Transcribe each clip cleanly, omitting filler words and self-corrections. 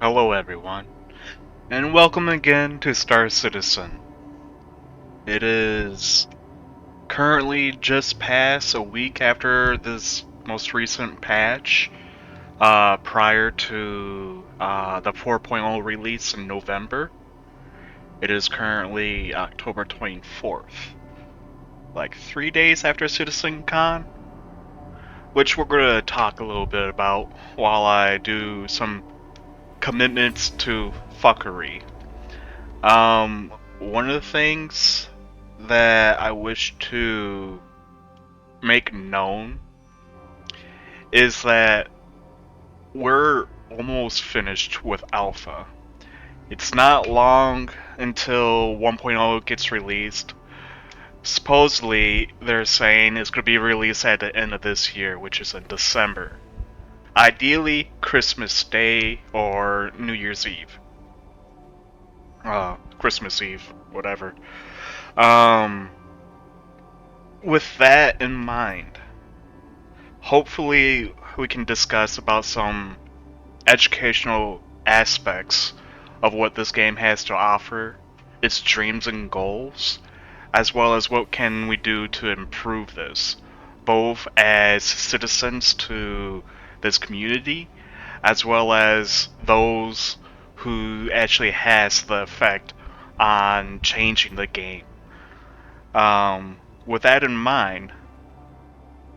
Hello, everyone, and welcome again to Star Citizen. It is currently just past a week after this most recent patch, prior to the 4.0 release in November. It is currently October 24th, like 3 days after CitizenCon, which we're going to talk a little bit about while I do some commitments to fuckery. One of the things that I wish to make known is that we're almost finished with Alpha. It's not long until 1.0 gets released. Supposedly, they're saying it's going to be released at the end of this year, which is in December. Ideally, Christmas Day or New Year's Eve. Christmas Eve, whatever. Um, with that in mind, hopefully we can discuss about some educational aspects of what this game has to offer, its dreams and goals, as well as what can we do to improve this, both as citizens to this community, as well as those who actually has the effect on changing the game. With that in mind,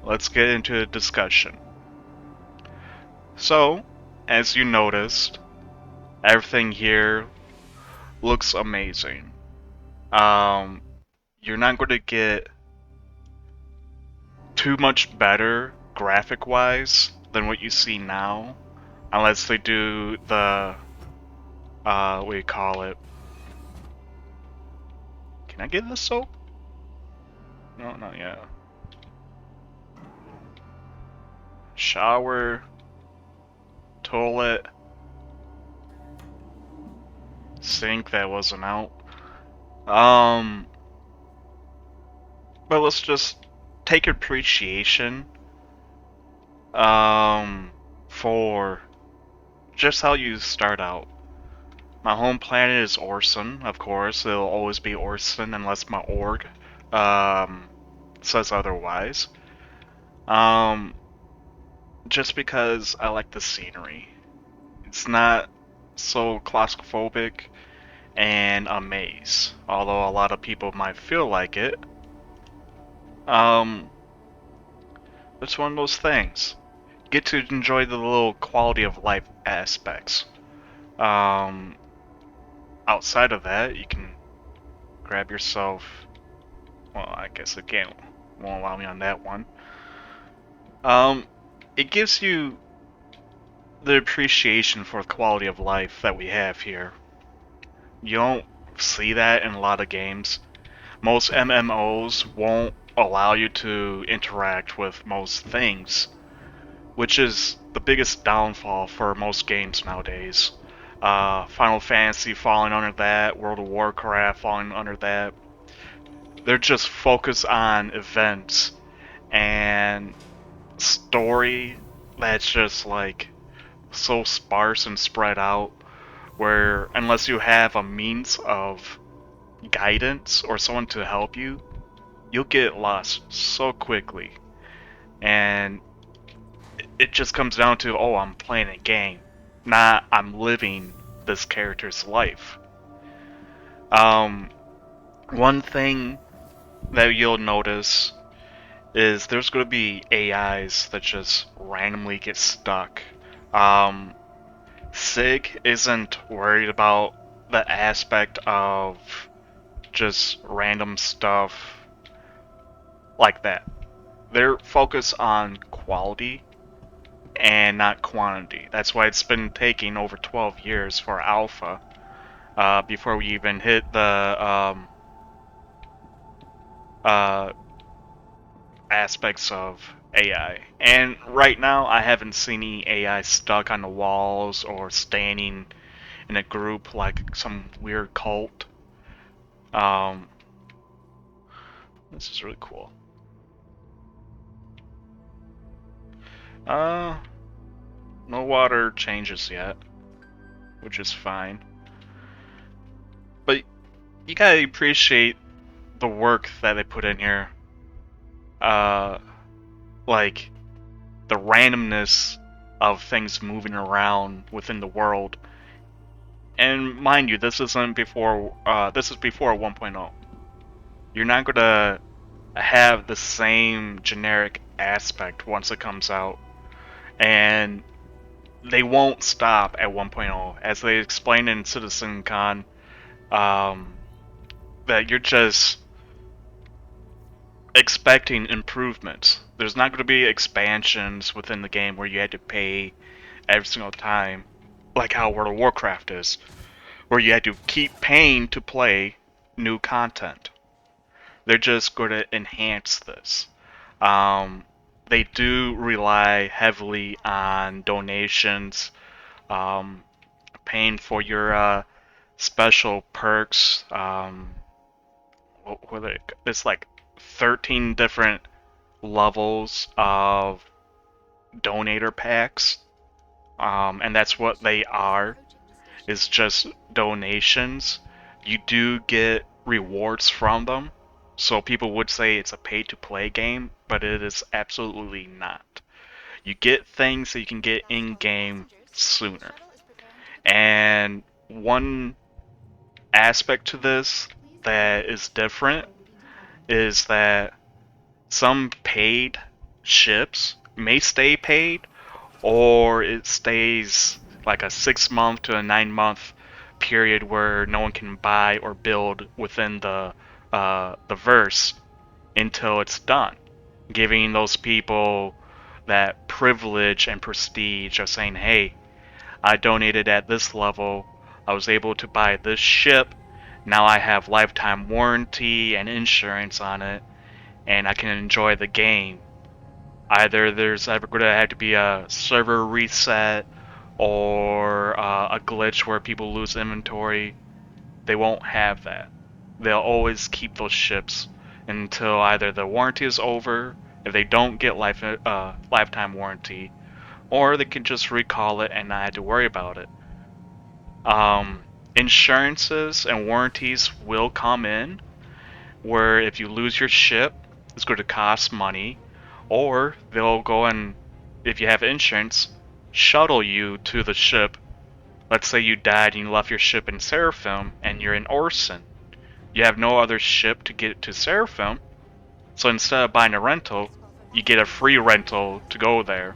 let's get into a discussion. So, as you noticed, everything here looks amazing. Um, you're not going to get too much better graphic wise than what you see now, unless they do the, what do you call it? Can I get the soap? No, not yet. Shower, toilet, sink that wasn't out. Um, but let's just take appreciation um, for just how you start out. My home planet is Orson, of course. It'll always be Orson unless my org um, says otherwise. Um, just because I like the scenery. It's not so claustrophobic and a maze, although a lot of people might feel like it. Um, it's one of those things. Get to enjoy the little quality of life aspects. Um, outside of that, you can grab yourself. Well, I guess it can't won't allow me on that one. Um, it gives you the appreciation for the quality of life that we have here. You don't see that in a lot of games. Most MMOs won't allow you to interact with most things, which is the biggest downfall for most games nowadays. Final Fantasy falling under that, World of Warcraft falling under that. They're just focused on events and story that's just like so sparse and spread out where unless you have a means of guidance or someone to help you, you'll get lost so quickly. And it just comes down to, oh, I'm playing a game, not I'm living this character's life. Um, one thing that you'll notice is there's going to be AIs that just randomly get stuck. Um, Sig isn't worried about the aspect of just random stuff like that. They're focused on quality and not quantity. That's why it's been taking over 12 years for Alpha before we even hit the uh, aspects of AI. And right now, I haven't seen any AI stuck on the walls or standing in a group like some weird cult. Um, this is really cool. Uh, no water changes yet. which is fine. But you gotta appreciate the work that they put in here. Uh, like the randomness of things moving around within the world. And mind you, this isn't before. This is before 1.0. You're not gonna have the same generic aspect once it comes out, and they won't stop at 1.0, as they explained in Citizen Con. Um, that you're just expecting improvements. There's not going to be expansions within the game where you had to pay every single time, like how World of Warcraft is, where you had to keep paying to play new content. They're just going to enhance this. Um, they do rely heavily on donations, um, paying for your special perks. It's like 13 different levels of donator packs, and that's what they are. Is just donations. You do get rewards from them, so people would say it's a pay-to-play game, but it is absolutely not. You get things that you can get in-game sooner. And one aspect to this that is different is that some paid ships may stay paid, or it stays like a 6 month to a 9 month period where no one can buy or build within the verse until it's done, giving those people that privilege and prestige of saying, "Hey, I donated at this level. I was able to buy this ship. Now I have lifetime warranty and insurance on it, and I can enjoy the game." Either there's ever going to have to be a server reset or a glitch where people lose inventory. They won't have that. They'll always keep those ships until either the warranty is over, if they don't get lifetime warranty, or they can just recall it and not have to worry about it. Insurances and warranties will come in, where if you lose your ship, it's going to cost money, or they'll go and, if you have insurance, shuttle you to the ship. Let's say you died and you left your ship in Seraphim and you're in Orson. You have no other ship to get to Seraphim, so instead of buying a rental, you get a free rental to go there.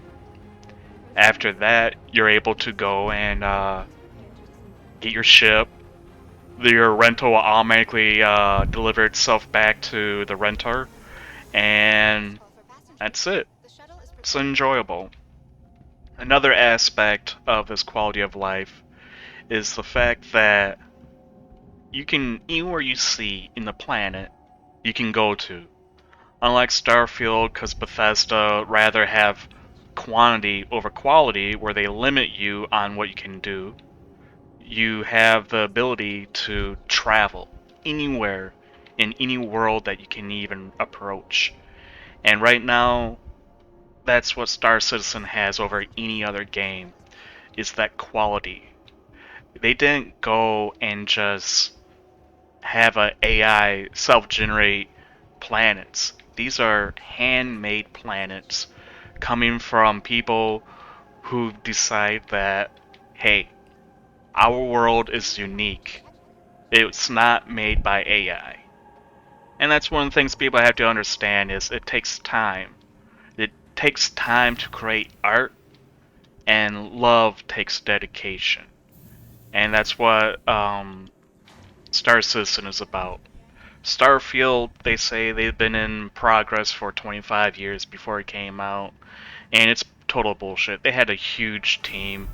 After that, you're able to go and get your ship. Your rental will automatically deliver itself back to the renter, and that's it. It's enjoyable. Another aspect of this quality of life is the fact that you can, anywhere you see in the planet, you can go to. Unlike Starfield, because Bethesda rather have quantity over quality, where they limit you on what you can do, you have the ability to travel anywhere in any world that you can even approach. And right now, that's what Star Citizen has over any other game, is that quality. They didn't go and just have a AI self-generate planets. These are handmade planets coming from people who decide that, hey, our world is unique. It's not made by AI. And that's one of the things people have to understand is it takes time. It takes time to create art, and love takes dedication. And that's what Star Citizen is about. Starfield, they say they've been in progress for 25 years before it came out, and it's total bullshit. They had a huge team.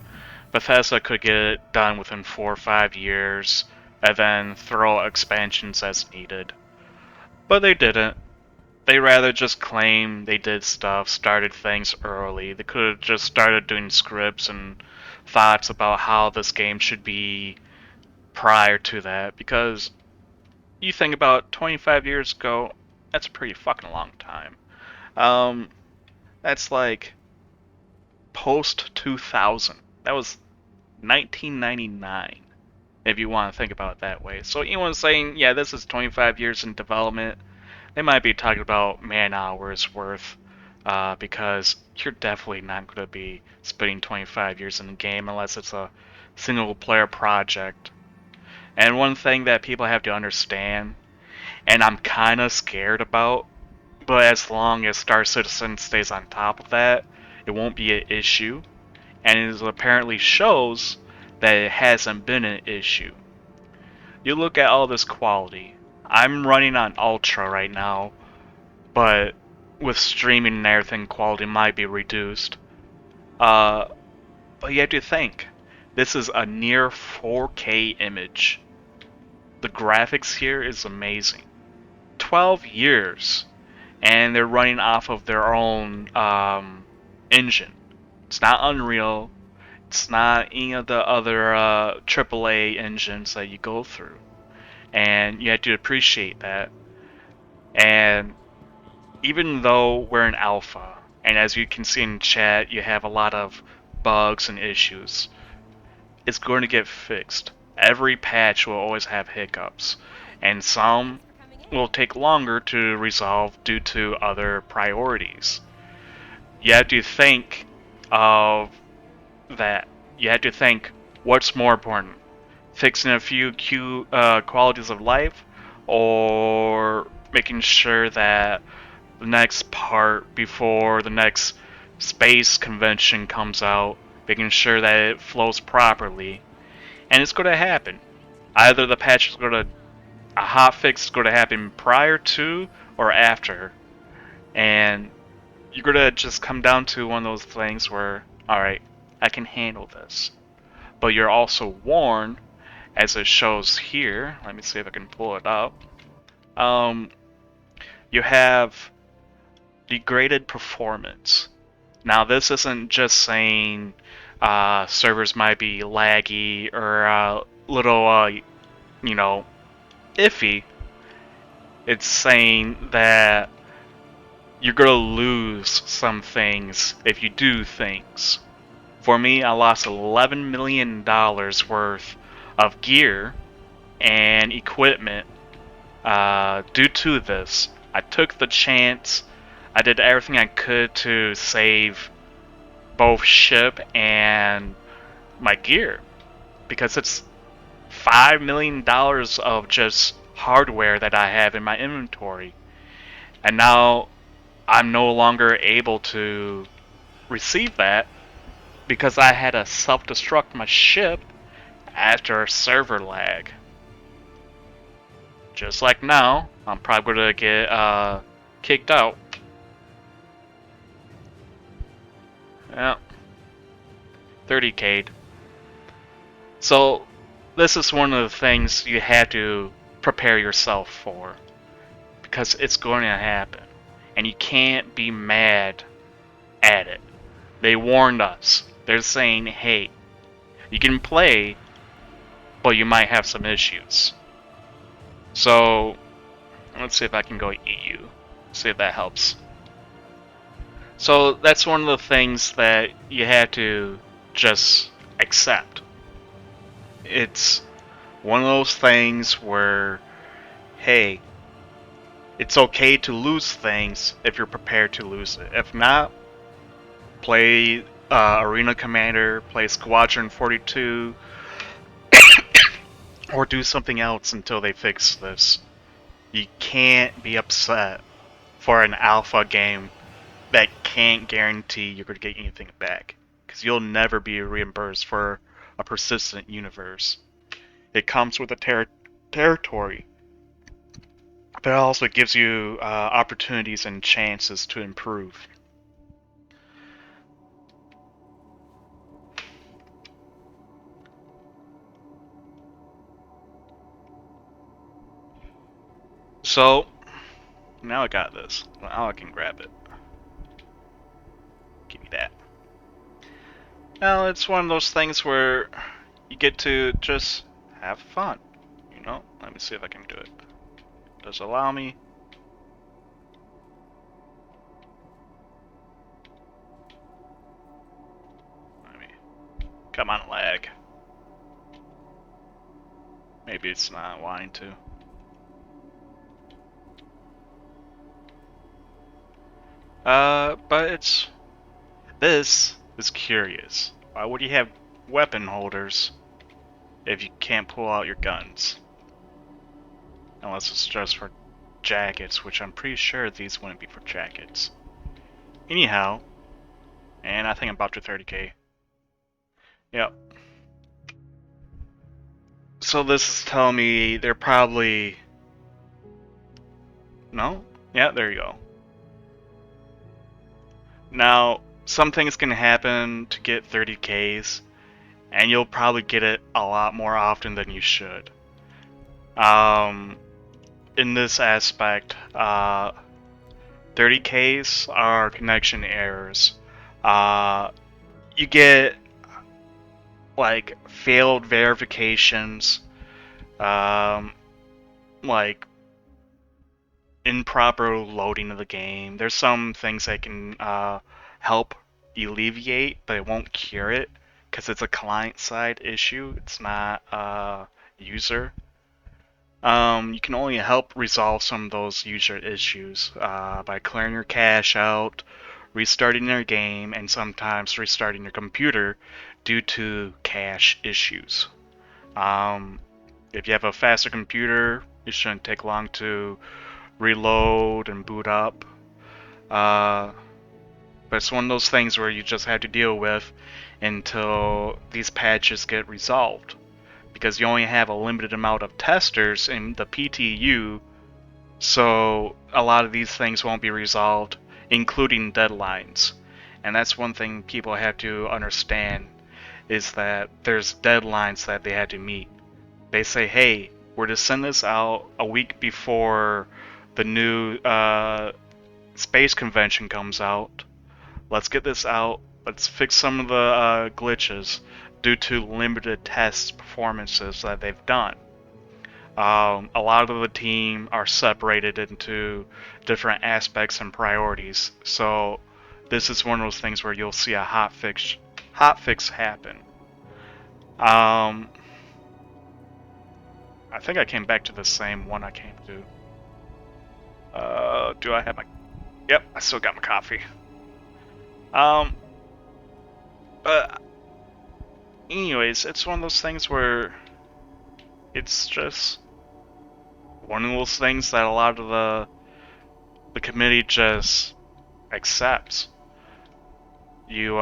Bethesda could get it done within 4 or 5 years, and then throw expansions as needed. But they didn't. They rather just claim they did stuff, started things early. They could have just started doing scripts and thoughts about how this game should be prior to that, because you think about 25 years ago, that's a pretty fucking long time. Um, that's like post 2000. That was 1999, if you want to think about it that way. So anyone saying, yeah, this is 25 years in development, they might be talking about man hours worth, because you're definitely not going to be spending 25 years in the game unless it's a single player project. And one thing that people have to understand, and I'm kind of scared about, but as long as Star Citizen stays on top of that, it won't be an issue. And it apparently shows that it hasn't been an issue. You look at all this quality. I'm running on Ultra right now, but with streaming and everything, quality might be reduced. Uh, but you have to think, this is a near 4K image. The graphics here is amazing. 12 years, and they're running off of their own engine. It's not Unreal. It's not any of the other AAA engines that you go through. And you have to appreciate that. And even though we're in alpha, and as you can see in chat, you have a lot of bugs and issues, it's going to get fixed. Every patch will always have hiccups, and some will take longer to resolve due to other priorities. You have to think of that. You have to think what's more important, fixing a few qualities of life, or making sure that the next part before the next space convention comes out, making sure that it flows properly. And it's going to happen. Either the patch is going to, a hot fix is going to happen prior to or after. And you're going to just come down to one of those things where, alright, I can handle this. But you're also warned, as it shows here. Let me see if I can pull it up. You have degraded performance. Now, this isn't just saying servers might be laggy or a little, iffy. It's saying that you're gonna lose some things if you do things. For me, I lost $11 million worth of gear and equipment due to this. I took the chance. I did everything I could to save both ship and my gear, because it's $5 million of just hardware that I have in my inventory, and now I'm no longer able to receive that because I had to self-destruct my ship after a server lag. Just like now, I'm probably gonna get kicked out. Yeah, 30K'd. So this is one of the things you have to prepare yourself for, because it's going to happen, and you can't be mad at it. They warned us. They're saying, hey, you can play, but you might have some issues. So let's see if I can go EU. See if that helps. So that's one of the things that you have to just accept. It's one of those things where, hey, it's okay to lose things if you're prepared to lose it. If not, play Arena Commander, play Squadron 42, or do something else until they fix this. You can't be upset for an alpha game that can't guarantee you're going to get anything back, because you'll never be reimbursed for a persistent universe. It comes with a territory, but it also gives you opportunities and chances to improve. So, now I got this. Now I can grab it. Give me that. Now, it's one of those things where you get to just have fun. You know? Let me see if I can do it. Does it allow me? Let me. Come on, lag. Maybe it's not wanting to. But this is curious. Why would you have weapon holders if you can't pull out your guns? Unless it's just for jackets, which I'm pretty sure these wouldn't be for jackets. Anyhow, and I think I'm about to 30k. Yep. So this is telling me they're probably... No? Yeah, there you go. Now, some things can happen to get 30Ks, and you'll probably get it a lot more often than you should. In this aspect, 30Ks are connection errors. You get like failed verifications, like improper loading of the game. There's some things that can help alleviate, but it won't cure it because it's a client-side issue. It's not user. You can only help resolve some of those user issues by clearing your cache out, restarting your game, and sometimes restarting your computer due to cache issues. If you have a faster computer, it shouldn't take long to reload and boot up. But it's one of those things where you just have to deal with until these patches get resolved. Because you only have a limited amount of testers in the PTU, so a lot of these things won't be resolved, including deadlines. And that's one thing people have to understand, is that there's deadlines that they had to meet. They say, hey, we're to send this out a week before the new space convention comes out. Let's get this out. Let's fix some of the glitches due to limited test performances that they've done. A lot of the team are separated into different aspects and priorities. So this is one of those things where you'll see a hot fix happen. I think I came back to the same one I came to. Do I have my... Yep, I still got my coffee. But anyways, it's one of those things where it's just one of those things that a lot of the committee just accepts. You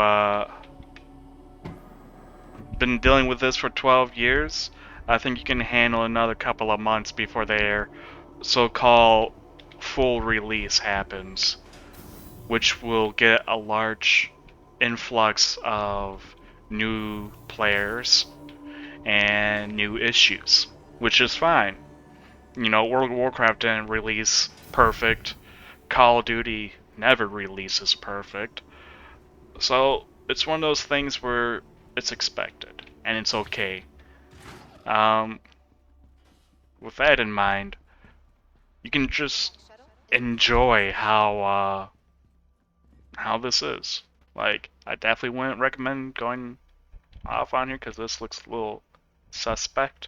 been dealing with this for 12 years. I think you can handle another couple of months before their so-called full release happens, which will get a large influx of new players and new issues, which is fine. You know, World of Warcraft didn't release perfect. Call of Duty never releases perfect. So it's one of those things where it's expected and it's okay. With that in mind, you can just enjoy how this is. Like, I definitely wouldn't recommend going off on here because this looks a little suspect.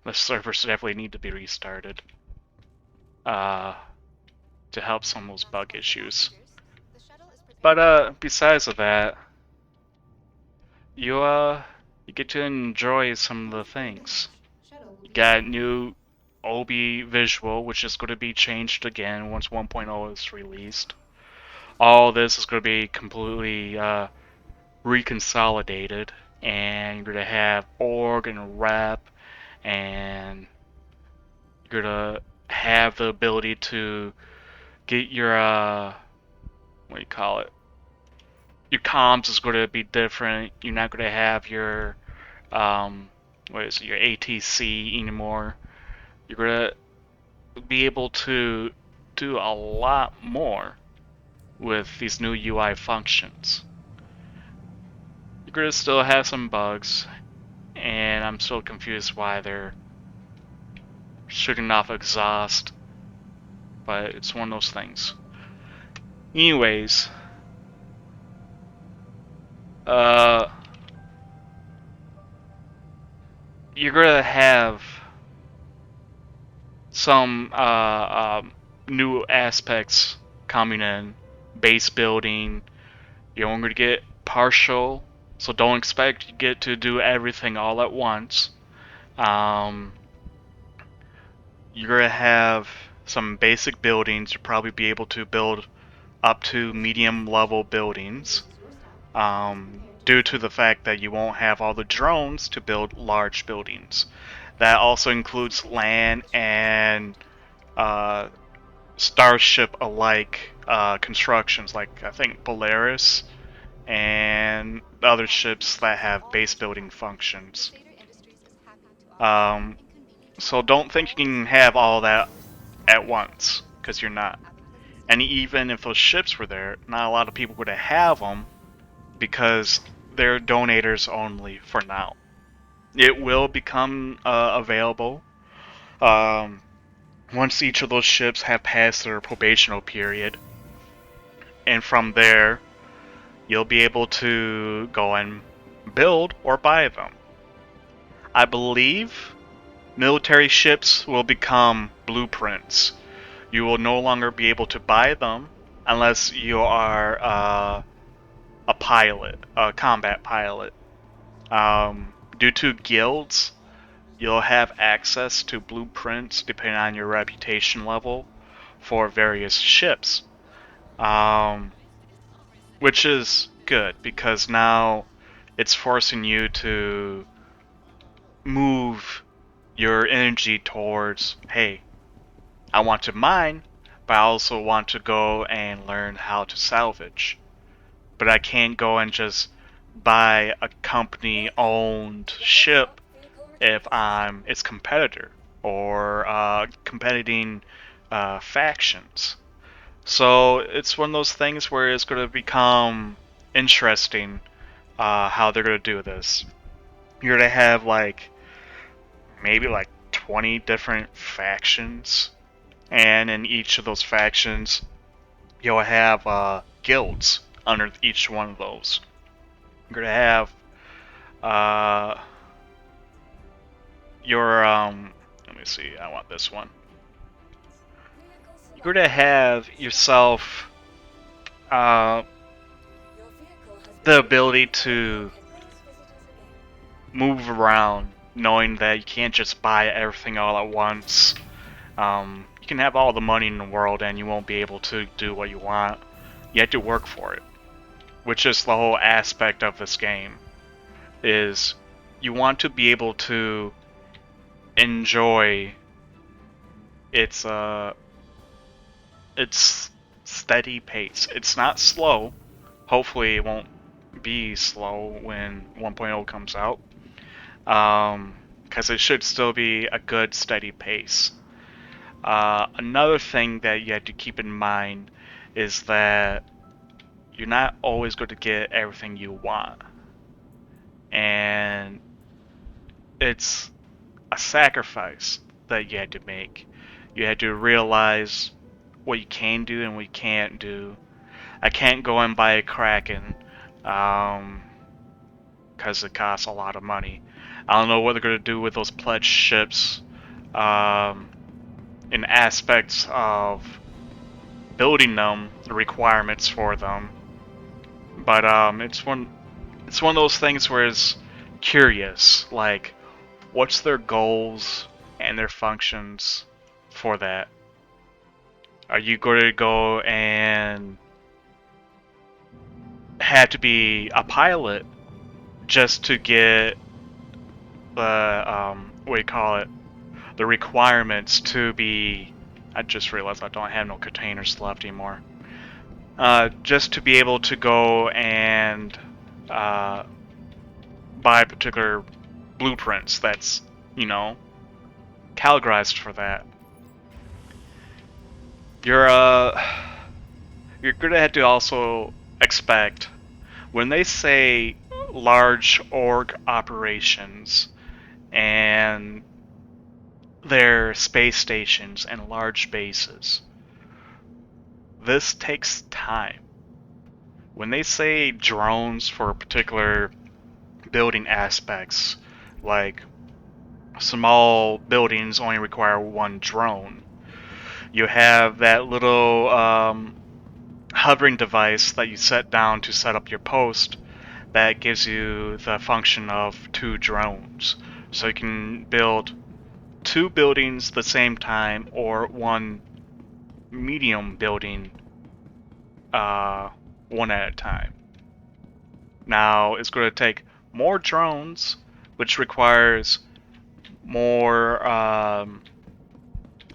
The servers definitely need to be restarted to help some of those bug issues. But besides of that, you get to enjoy some of the things. You got new Obi visual, which is going to be changed again once 1.0 is released. All this is going to be completely reconsolidated, and you're going to have org and rep, and you're going to have the ability to get your what do you call it? Your comms is going to be different. You're not going to have your what is it, your ATC anymore. You're going to be able to do a lot more with these new UI functions. You're going to still have some bugs, and I'm still confused why they're shooting off exhaust, but it's one of those things. Anyways, you're gonna have some new aspects coming in. Base building, you're only gonna get partial, so don't expect you get to do everything all at once. Um, you're gonna have some basic buildings. You'll probably be able to build up to medium level buildings. Due to the fact that you won't have all the drones to build large buildings. That also includes land and uh, starship alike constructions, like I think Polaris and other ships that have base building functions. Um, so don't think you can have all that at once, because you're not. And even if those ships were there, not a lot of people would have them because they're donators only for now. It will become available once each of those ships have passed their probational period, and from there, you'll be able to go and build or buy them. I believe military ships will become blueprints. You will no longer be able to buy them unless you are a pilot, a combat pilot. Due to guilds, you'll have access to blueprints depending on your reputation level for various ships, um, which is good because now it's forcing you to move your energy towards, hey, I want to mine, but I also want to go and learn how to salvage. But I can't go and just buy a company owned ship if I'm its competitor or competing factions. So it's one of those things where it's going to become interesting how they're going to do this. You're going to have like maybe like 20 different factions, and in each of those factions, you'll have guilds under each one of those. You're going to have uh, your let me see, I want this one. You're gonna have yourself uh, the ability to move around, knowing that you can't just buy everything all at once. You can have all the money in the world and you won't be able to do what you want. You have to work for it, which is the whole aspect of this game. Is you want to be able to enjoy its its steady pace. It's not slow. Hopefully, it won't be slow when 1.0 comes out. Because it should still be a good, steady pace. Another thing that you have to keep in mind is that you're not always going to get everything you want. And it's a sacrifice that you had to make. You had to realize what you can do and what you can't do. I can't go and buy a Kraken because it costs a lot of money. I don't know what they're going to do with those pledged ships in aspects of building them, the requirements for them. But it's one of those things where it's curious, like what's their goals and their functions for that? Are you going to go and have to be a pilot just to get the what do you call it? The requirements to be. I just realized I don't have no containers left anymore. Just to be able to go and uh, buy particular blueprints that's, you know, categorized for that. You're you're gonna have to also expect when they say large org operations and their space stations and large bases. This takes time. When they say drones for particular building aspects, like small buildings only require one drone. You have that little hovering device that you set down to set up your post that gives you the function of two drones. So you can build two buildings at the same time or one medium building one at a time. Now it's going to take more drones, which requires more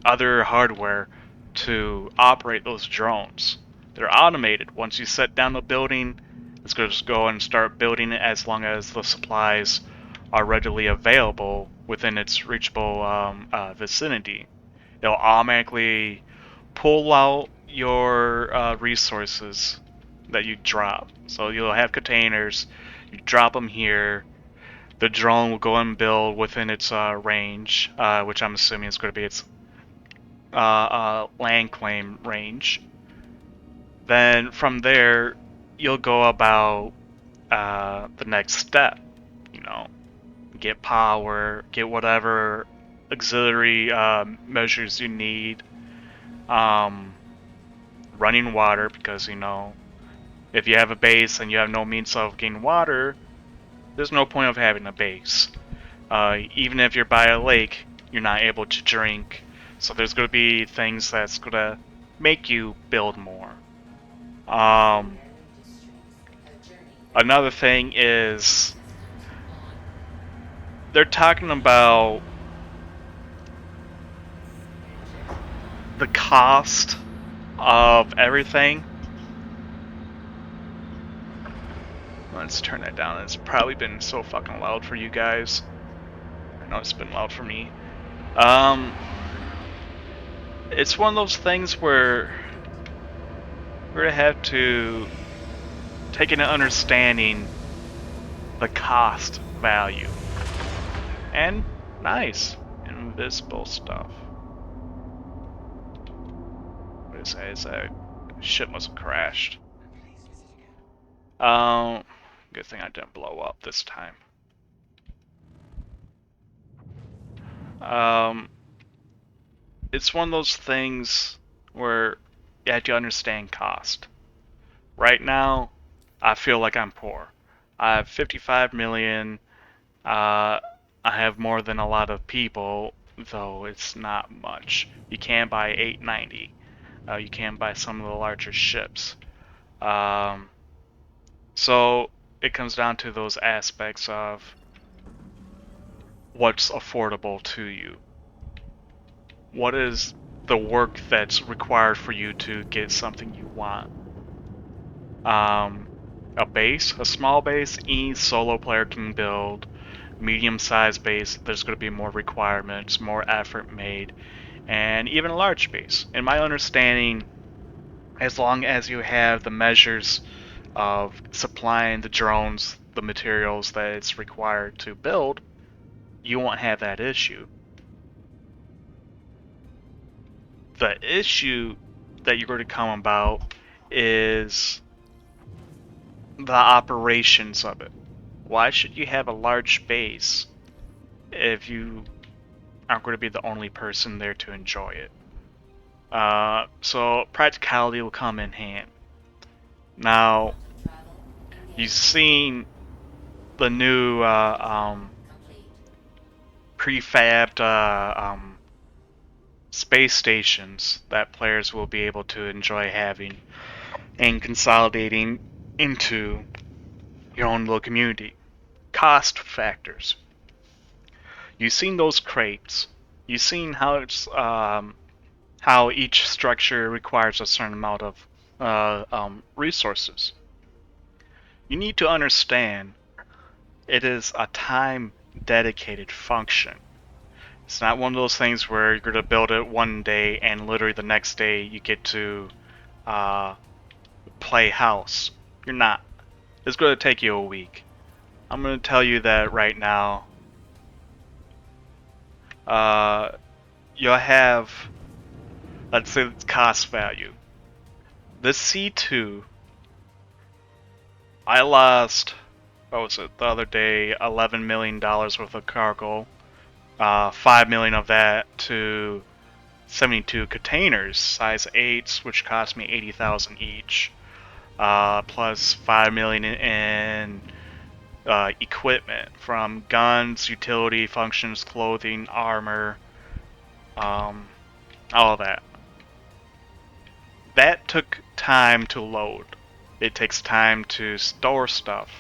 other hardware to operate those drones. They're automated. Once you set down the building, it's going to just go and start building it as long as the supplies are readily available within its reachable vicinity. It'll automatically pull out your resources that you drop. So you'll have containers, you drop them here. The drone will go and build within its range, which I'm assuming is going to be its land claim range. Then from there, you'll go about the next step. You know, get power, get whatever auxiliary measures you need. Running water, because if you have a base and you have no means of getting water, there's no point of having a base. Even if you're by a lake, you're not able to drink. So there's going to be things that's going to make you build more. Another thing is they're talking about the cost of everything. Let's turn that down. It's probably been so fucking loud for you guys. I know it's been loud for me. It's one of those things where we're gonna have to take into understanding the cost value. And nice. Invisible stuff. What is that? Is that shit must have crashed. Good thing I didn't blow up this time. It's one of those things where you have to understand cost. Right now, I feel like I'm poor. I have 55 million. I have more than a lot of people, though it's not much. You can buy 890. You can buy some of the larger ships. So it comes down to those aspects of what's affordable to you. What is the work that's required for you to get something you want? A base, a small base, any solo player can build. Medium-sized base, there's going to be more requirements, more effort made, and even a large base. In my understanding, as long as you have the measures of supplying the drones the materials that it's required to build, you won't have that issue. The issue that you're going to come about is the operations of it. Why should you have a large base if you aren't going to be the only person there to enjoy it? So practicality will come in hand. Now, you've seen the new prefabbed space stations that players will be able to enjoy having and consolidating into your own little community. Cost factors. You've seen those crates. You've seen how it's how each structure requires a certain amount of resources. You need to understand it is a time dedicated function. It's not one of those things where you're going to build it one day and literally the next day you get to play house. You're not. It's going to take you a week. I'm going to tell you that right now. You'll have, let's say, it's cost value. This C2, I lost, what was it, the other day, $11 million worth of cargo 5 million of that to 72 containers, size 8s, which cost me 80,000 each, plus 5 million in equipment from guns, utility functions, clothing, armor, um, all of that. That took time to load. It takes time to store stuff.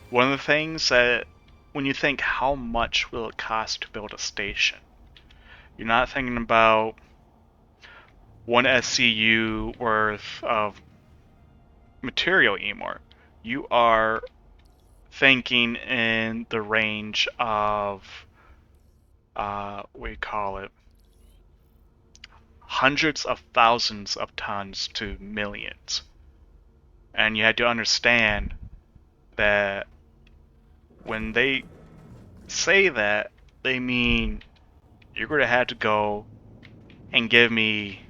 One of the things that, when you think how much will it cost to build a station, you're not thinking about one SCU worth of material anymore. You are thinking in the range of, we call it, hundreds of thousands of tons to millions. And you had to understand that when they say that, they mean you're going to have to go and give me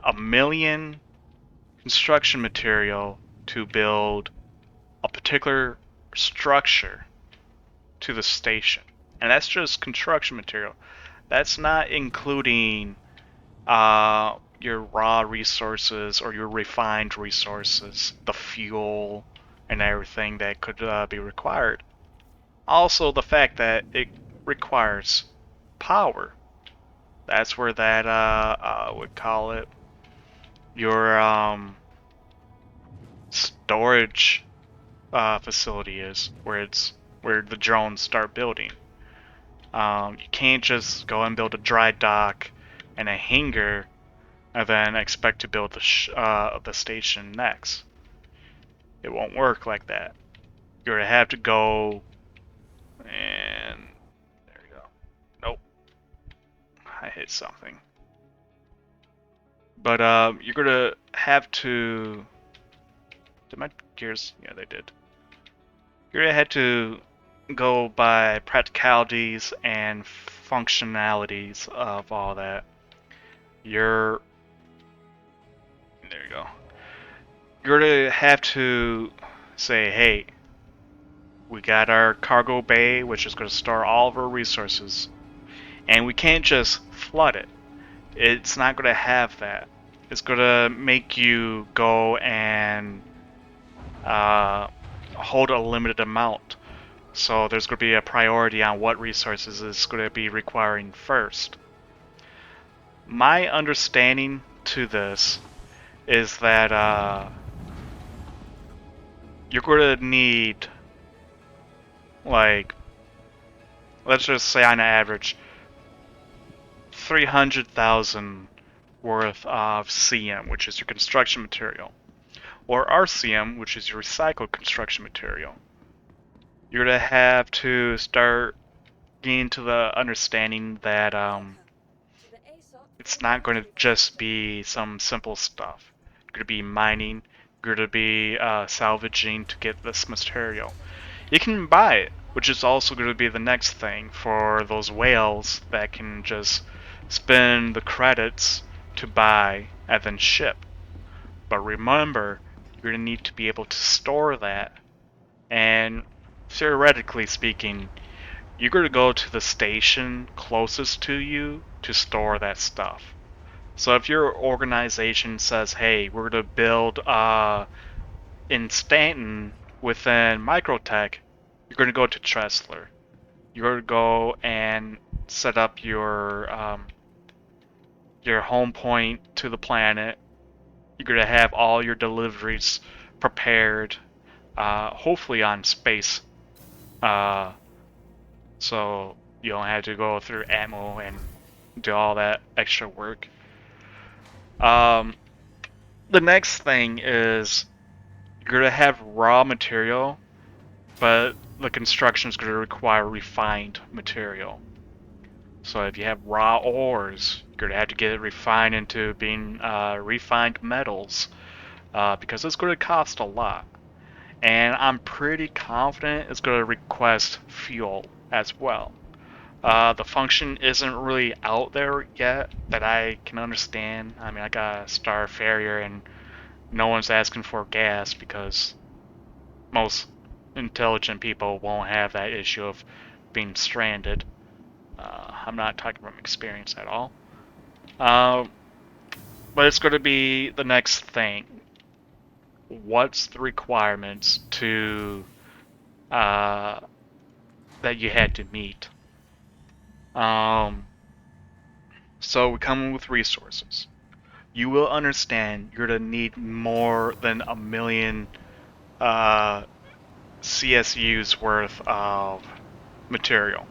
1 million construction material to build a particular structure to the station. And that's just construction material. That's not including your raw resources or your refined resources, the fuel and everything that could be required. Also, the fact that it requires power. That's where that would call it your storage facility is, where the drones start building. You can't just go and build a dry dock and a hangar and then expect to build the station next. It won't work like that. You're gonna have to go and there you go. Nope, I hit something. But you're gonna have to. Did my gears? Yeah, they did. You're gonna have to go by practicalities and functionalities of all that. You're there you go. You're gonna have to say, hey, we got our cargo bay, which is gonna store all of our resources, and we can't just flood it. It's not gonna have that. It's gonna make you go and hold a limited amount. So there's going to be a priority on what resources it's going to be requiring first. My understanding to this is that you're going to need, like, let's just say on average, 300,000 worth of CM, which is your construction material, or RCM, which is your recycled construction material. You're going to have to start getting to the understanding that it's not going to just be some simple stuff. You're going to be mining, you're going to be salvaging to get this material. You can buy it, which is also going to be the next thing for those whales that can just spend the credits to buy and then ship. But remember, you're going to need to be able to store that, and theoretically speaking, you're going to go to the station closest to you to store that stuff. So if your organization says, hey, we're going to build in Stanton within Microtech, you're going to go to Tressler. You're going to go and set up your home point to the planet. You're going to have all your deliveries prepared, hopefully on space. So you don't have to go through ammo and do all that extra work. The next thing is you're going to have raw material, but the construction is going to require refined material. So if you have raw ores, you're going to have to get it refined into being refined metals, because it's going to cost a lot. And I'm pretty confident it's going to request fuel as well. The function isn't really out there yet that I can understand. I mean, I got a Star Farrier and no one's asking for gas because most intelligent people won't have that issue of being stranded. I'm not talking from experience at all. Um, but it's going to be the next thing. What's the requirements to uh, that you had to meet? Um, so we come with resources. You will understand you're going to need more than a million uh, CSU's worth of material.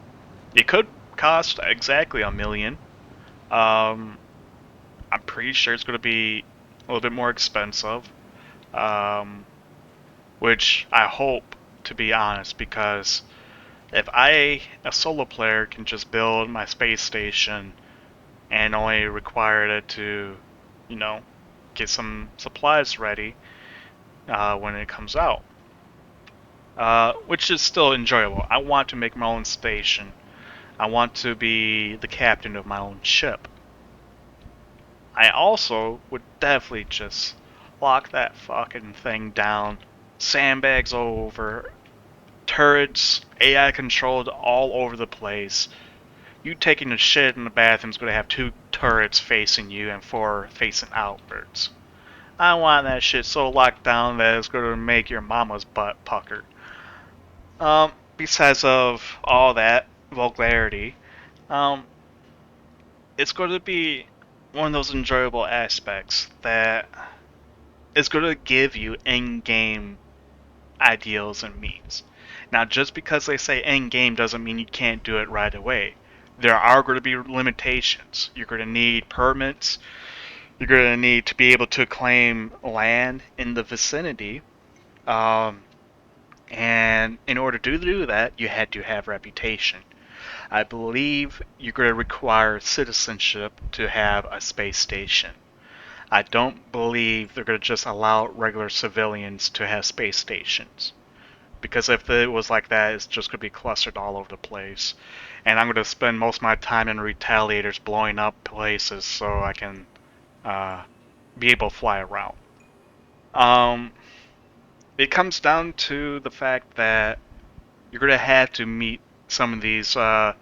It could cost exactly a million. Um, I'm pretty sure it's going to be a little bit more expensive, um, which I hope, to be honest, because if I, a solo player, can just build my space station and only require it to, you know, get some supplies ready when it comes out, which is still enjoyable. I want to make my own station. I want to be the captain of my own ship. I also would definitely just lock that fucking thing down, sandbags over, turrets, AI controlled all over the place. You taking a shit in the bathroom's gonna have 2 turrets facing you and 4 facing outwards. I want that shit so locked down that it's gonna make your mama's butt pucker. Besides of all that vulgarity, um, it's going to be one of those enjoyable aspects that is going to give you in-game ideals and means. Now, just because they say in-game doesn't mean you can't do it right away. There are going to be limitations. You're going to need permits. You're going to need to be able to claim land in the vicinity. Um, and in order to do that, you had to have reputation. I believe you're going to require citizenship to have a space station. I don't believe they're going to just allow regular civilians to have space stations. Because if it was like that, it's just going to be clustered all over the place. And I'm going to spend most of my time in retaliators blowing up places so I can uh, be able to fly around. Um, it comes down to the fact that you're going to have to meet some of these uh,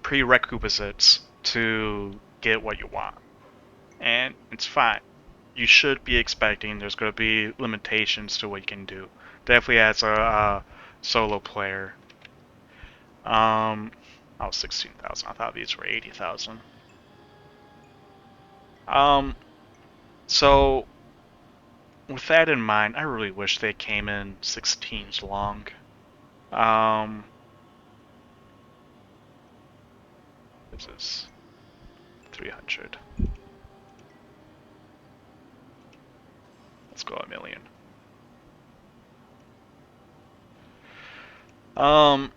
prerequisites to get what you want. And it's fine. You should be expecting there's going to be limitations to what you can do. Definitely as a solo player. Oh, 16,000. I thought these were 80,000. Um, so with that in mind, I really wish they came in 16s long. Um, this is 300. Let's go a million.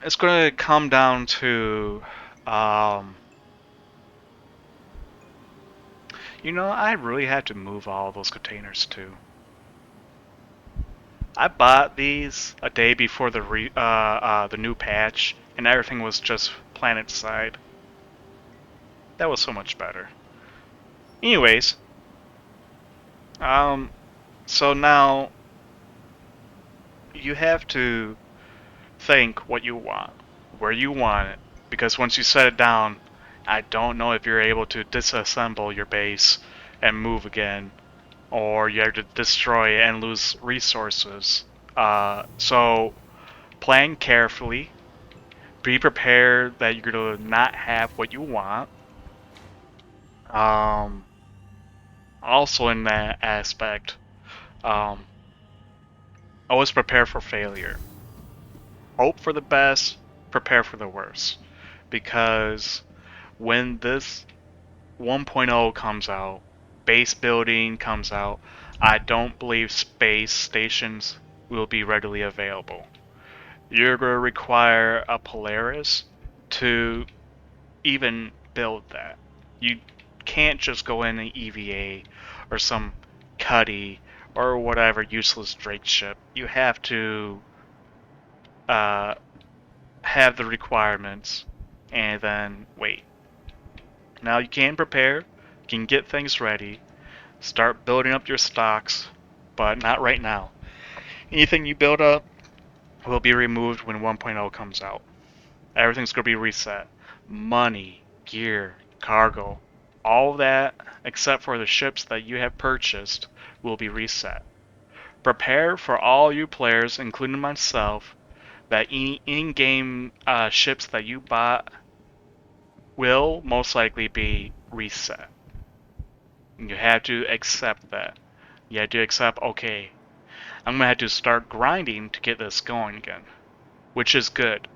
It's gonna come down to, um, I really had to move all those containers too. I bought these a day before the new patch, and everything was just planet side. That was so much better. Anyways, um, so now you have to think what you want, where you want it, because once you set it down, I don't know if you're able to disassemble your base and move again, or you have to destroy it and lose resources. So plan carefully. Be prepared that you're going to not have what you want. Um, Also, in that aspect, um, always prepare for failure. Hope for the best, prepare for the worst. Because when this 1.0 comes out, base building comes out, I don't believe space stations will be readily available. You're going to require a Polaris to even build that. You can't just go in an EVA or some Cuddy or whatever useless Drake ship. You have to uh, have the requirements and then wait. Now you can prepare, you can get things ready, start building up your stocks, but not right now. Anything you build up will be removed when 1.0 comes out. Everything's going to be reset. Money, gear, cargo, all of that, except for the ships that you have purchased, will be reset. Prepare for all you players, including myself, that any in-game ships that you bought will most likely be reset. You have to accept that. You have to accept, okay, I'm going to have to start grinding to get this going again, which is good.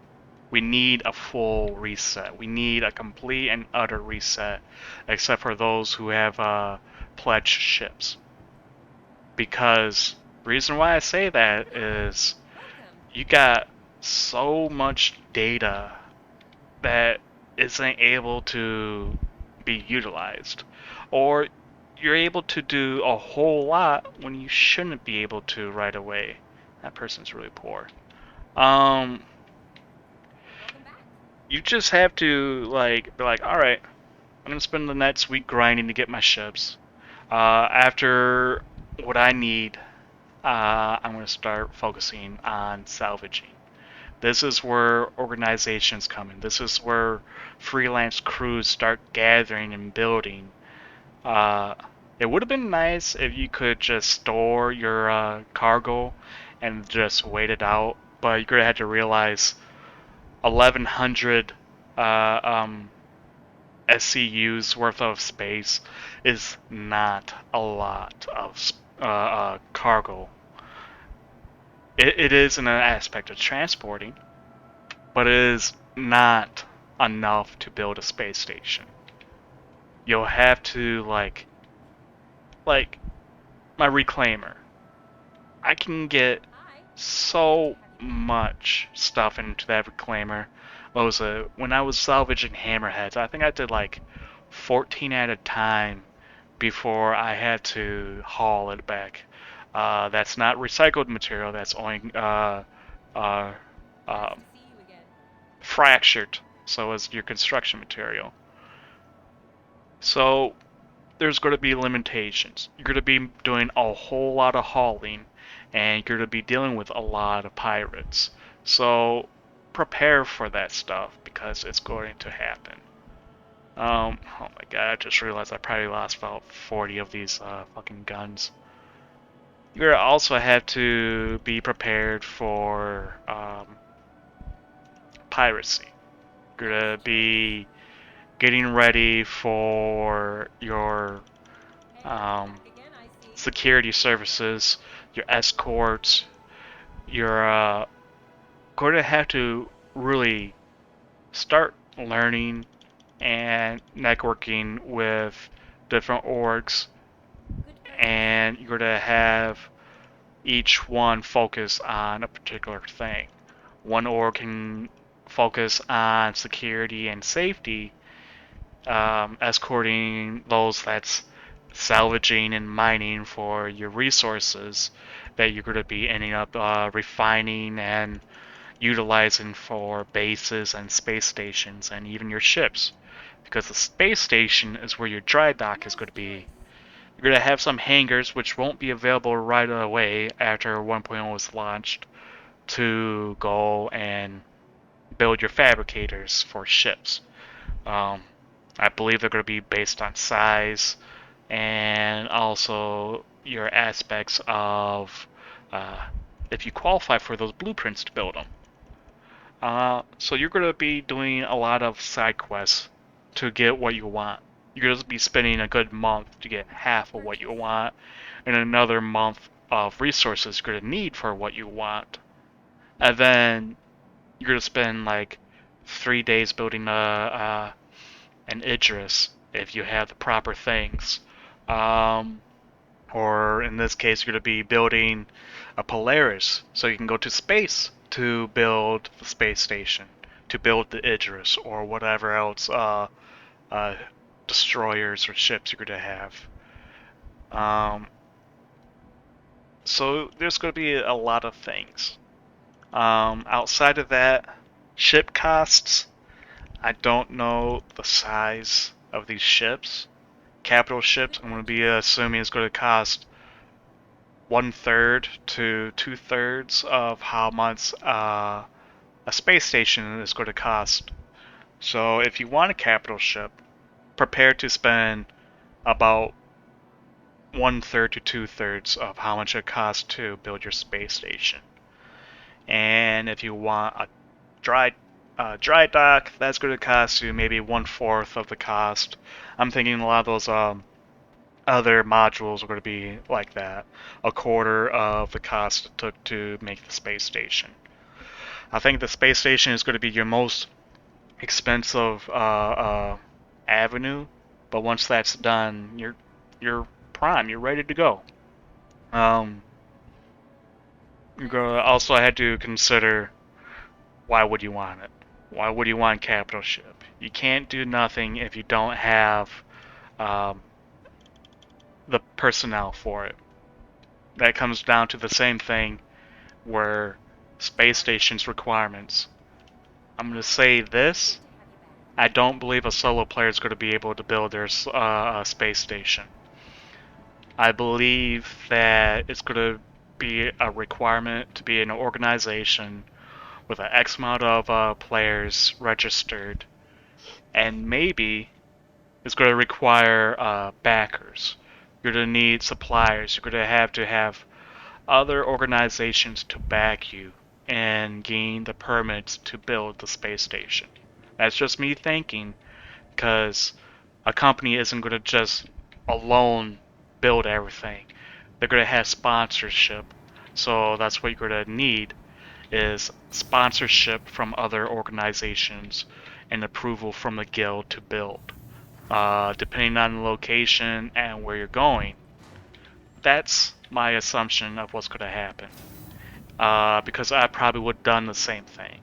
We need a full reset. We need a complete and utter reset, except for those who have pledged ships. Because the reason why I say that is you got so much data that isn't able to be utilized. Or you're able to do a whole lot when you shouldn't be able to right away. That person's really poor. You just have to like be like, all right, I'm gonna spend the next week grinding to get my ships. After what I need, I'm gonna start focusing on salvaging. This is where organizations come in. This is where freelance crews start gathering and building. Uh, it would have been nice if you could just store your cargo and just wait it out, but you're gonna have to realize 1,100 SCU's worth of space is not a lot of cargo. It is an aspect of transporting, but it is not enough to build a space station. You'll have to like my reclaimer. I can get so much stuff into that reclaimer. What was it? When I was salvaging hammerheads, I think I did like 14 at a time before I had to haul it back. That's not recycled material. That's only uh, uh, fractured, so is your construction material. So there's going to be limitations. You're going to be doing a whole lot of hauling, and you're going to be dealing with a lot of pirates. So prepare for that stuff because it's going to happen. Oh my god, I just realized I probably lost about 40 of these fucking guns. You're gonna also have to be prepared for piracy. You're gonna be getting ready for your security services, your escorts. You're going to have to really start learning and networking with different orgs, and you're going to have each one focus on a particular thing. One org can focus on security and safety, escorting those that's salvaging and mining for your resources that you're going to be ending up refining and utilizing for bases and space stations and even your ships. Because the space station is where your dry dock is going to be. You're going to have some hangars which won't be available right away after 1.0 is launched to go and build your fabricators for ships. I believe they're going to be based on size and also your aspects of if you qualify for those blueprints to build them. So you're going to be doing a lot of side quests to get what you want. You're going to be spending a good month to get half of what you want, and another month of resources you're going to need for what you want. And then you're going to spend like 3 days building an Idris if you have the proper things. Or in this case, you're going to be building a Polaris so you can go to space to build the space station, to build the Idris, or whatever else destroyers or ships you're going to have. So there's going to be a lot of things. Outside of that, ship costs. I don't know the size of these ships. Capital ships, I'm going to be assuming it's going to cost 1/3 to 2/3 of how much a a space station is going to cost. So if you want a capital ship, prepare to spend about 1/3 to 2/3 of how much it costs to build your space station. And if you want a dry dry dock, that's going to cost you maybe 1/4 of the cost. I'm thinking a lot of those other modules are going to be like that, a quarter of the cost it took to make the space station. I think the space station is going to be your most expensive avenue, but once that's done, you're prime. You're ready to go. Um, you're gonna also had to consider why would you want it? Why would you want capital ship? You can't do nothing if you don't have um, the personnel for it. That comes down to the same thing where space station's requirements. I'm gonna say this. I don't believe a solo player is going to be able to build their space station. I believe that it's going to be a requirement to be an organization with an X amount of players registered, and maybe it's going to require backers. You're going to need suppliers. You're going to have other organizations to back you and gain the permits to build the space station. That's just me thinking, because a company isn't going to just alone build everything. They're going to have sponsorship. So that's what you're going to need is sponsorship from other organizations and approval from the guild to build. Depending on the location and where you're going, that's my assumption of what's going to happen. Because I probably would have done the same thing.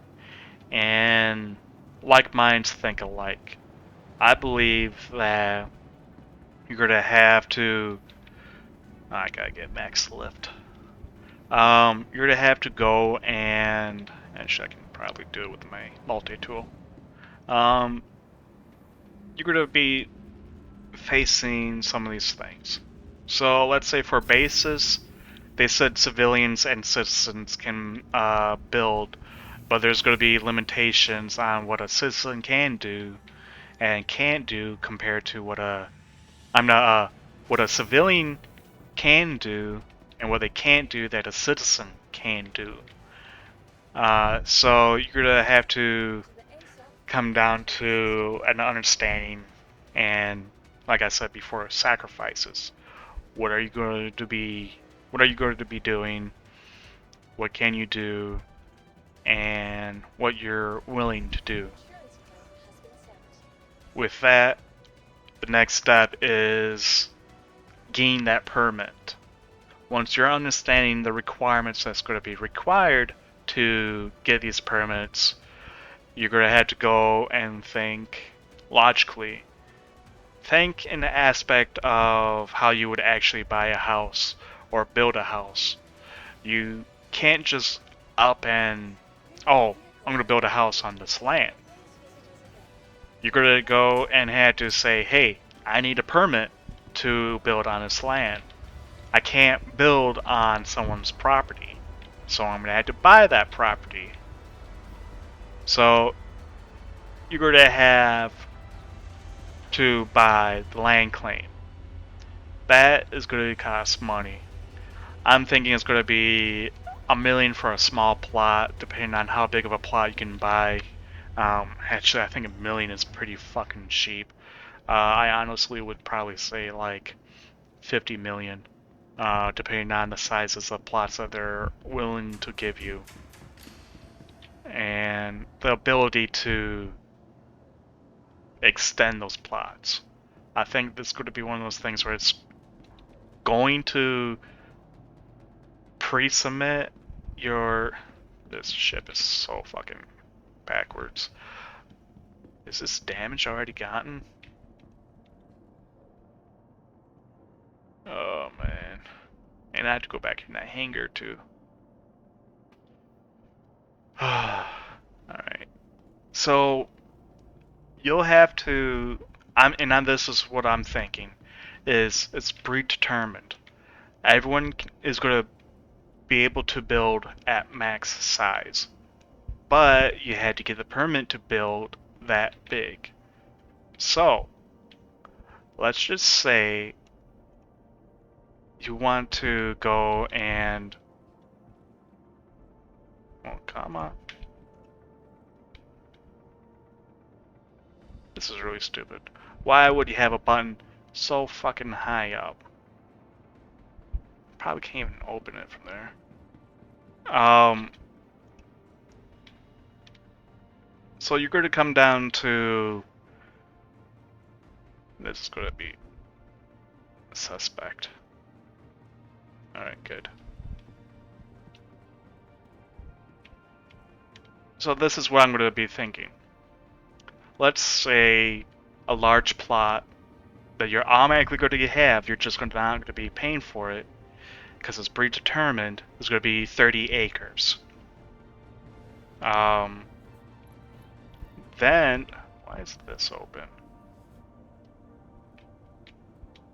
And like minds think alike. I believe that you're gonna have to. I gotta get max lift. You're gonna have to go and actually I can probably do it with my multi-tool. Um, you're gonna be facing some of these things. So let's say for bases, they said civilians and citizens can build, but there's gonna be limitations on what a citizen can do and can't do compared to what a civilian can do and what they can't do that a citizen can do. So you're gonna have to come down to an understanding and, like I said before, sacrifices. What are you going to be? What are you going to be doing? What can you do? And what you're willing to do. With that, the next step is gain that permit. Once you're understanding the requirements that's going to be required to get these permits, you're going to have to go and think logically. Think in the aspect of how you would actually buy a house or build a house. You can't just up and, oh, I'm going to build a house on this land. You're going to go and have to say, hey, I need a permit to build on this land. I can't build on someone's property, so I'm going to have to buy that property. So you're going to have to buy the land claim. That is going to cost money. I'm thinking it's going to be $1 million for a small plot, depending on how big of a plot you can buy. Actually, I think $1 million is pretty fucking cheap. I honestly would probably say like 50 million, depending on the sizes of plots that they're willing to give you. And the ability to extend those plots. I think this is going to be one of those things where it's going to pre-submit your... This ship is so fucking backwards. Is this damage already gotten? Oh man. And I have to go back in that hangar too. Alright. So you'll have to this is what I'm thinking, is it's predetermined. Everyone is going to be able to build at max size. but you had to get the permit to build that big. So, let's just say you want to go and... Oh, come on. This is really stupid. Why would you have a button so fucking high up? Probably can't even open it from there. So you're going to come down to... This is going to be a suspect. Alright, good. So this is what I'm going to be thinking. Let's say a large plot that you're automatically going to have, you're just not going to be paying for it, because it's predetermined, is going to be 30 acres. Then, why is this open?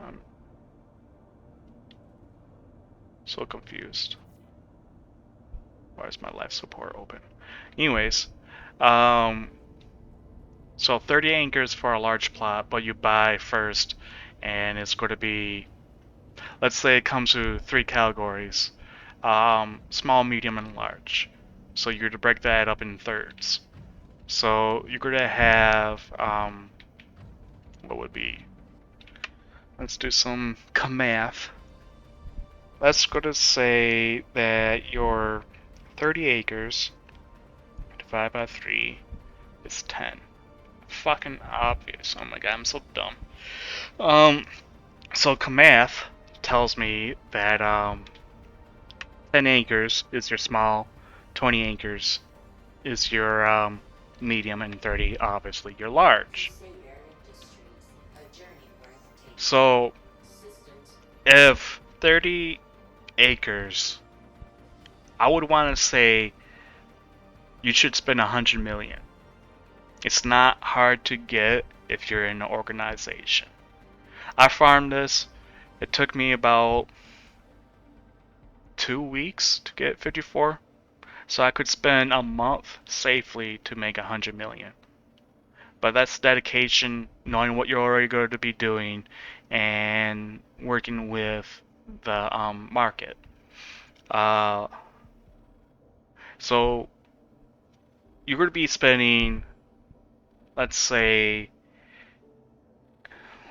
I'm so confused. Why is my life support open? Anyways, so 30 acres for a large plot, but you buy first, and it's going to be, let's say it comes to 3 categories, small, medium, and large. So you're to break that up in thirds. So you're going to have, what would be, let's do some math. Let's go to say that your 30 acres divided by 3 is 10. Fucking obvious. Oh my god, I'm so dumb. So Kamath tells me that 10 acres is your small, 20 acres is your medium, and 30 obviously your large. So if 30 acres, I would want to say you should spend 100 million. It's not hard to get if you're in an organization. I farmed this. It took me about 2 weeks to get 54. So I could spend a month safely to make 100 million. But that's dedication, knowing what you're already going to be doing, and working with the market. So you're going to be spending, let's say,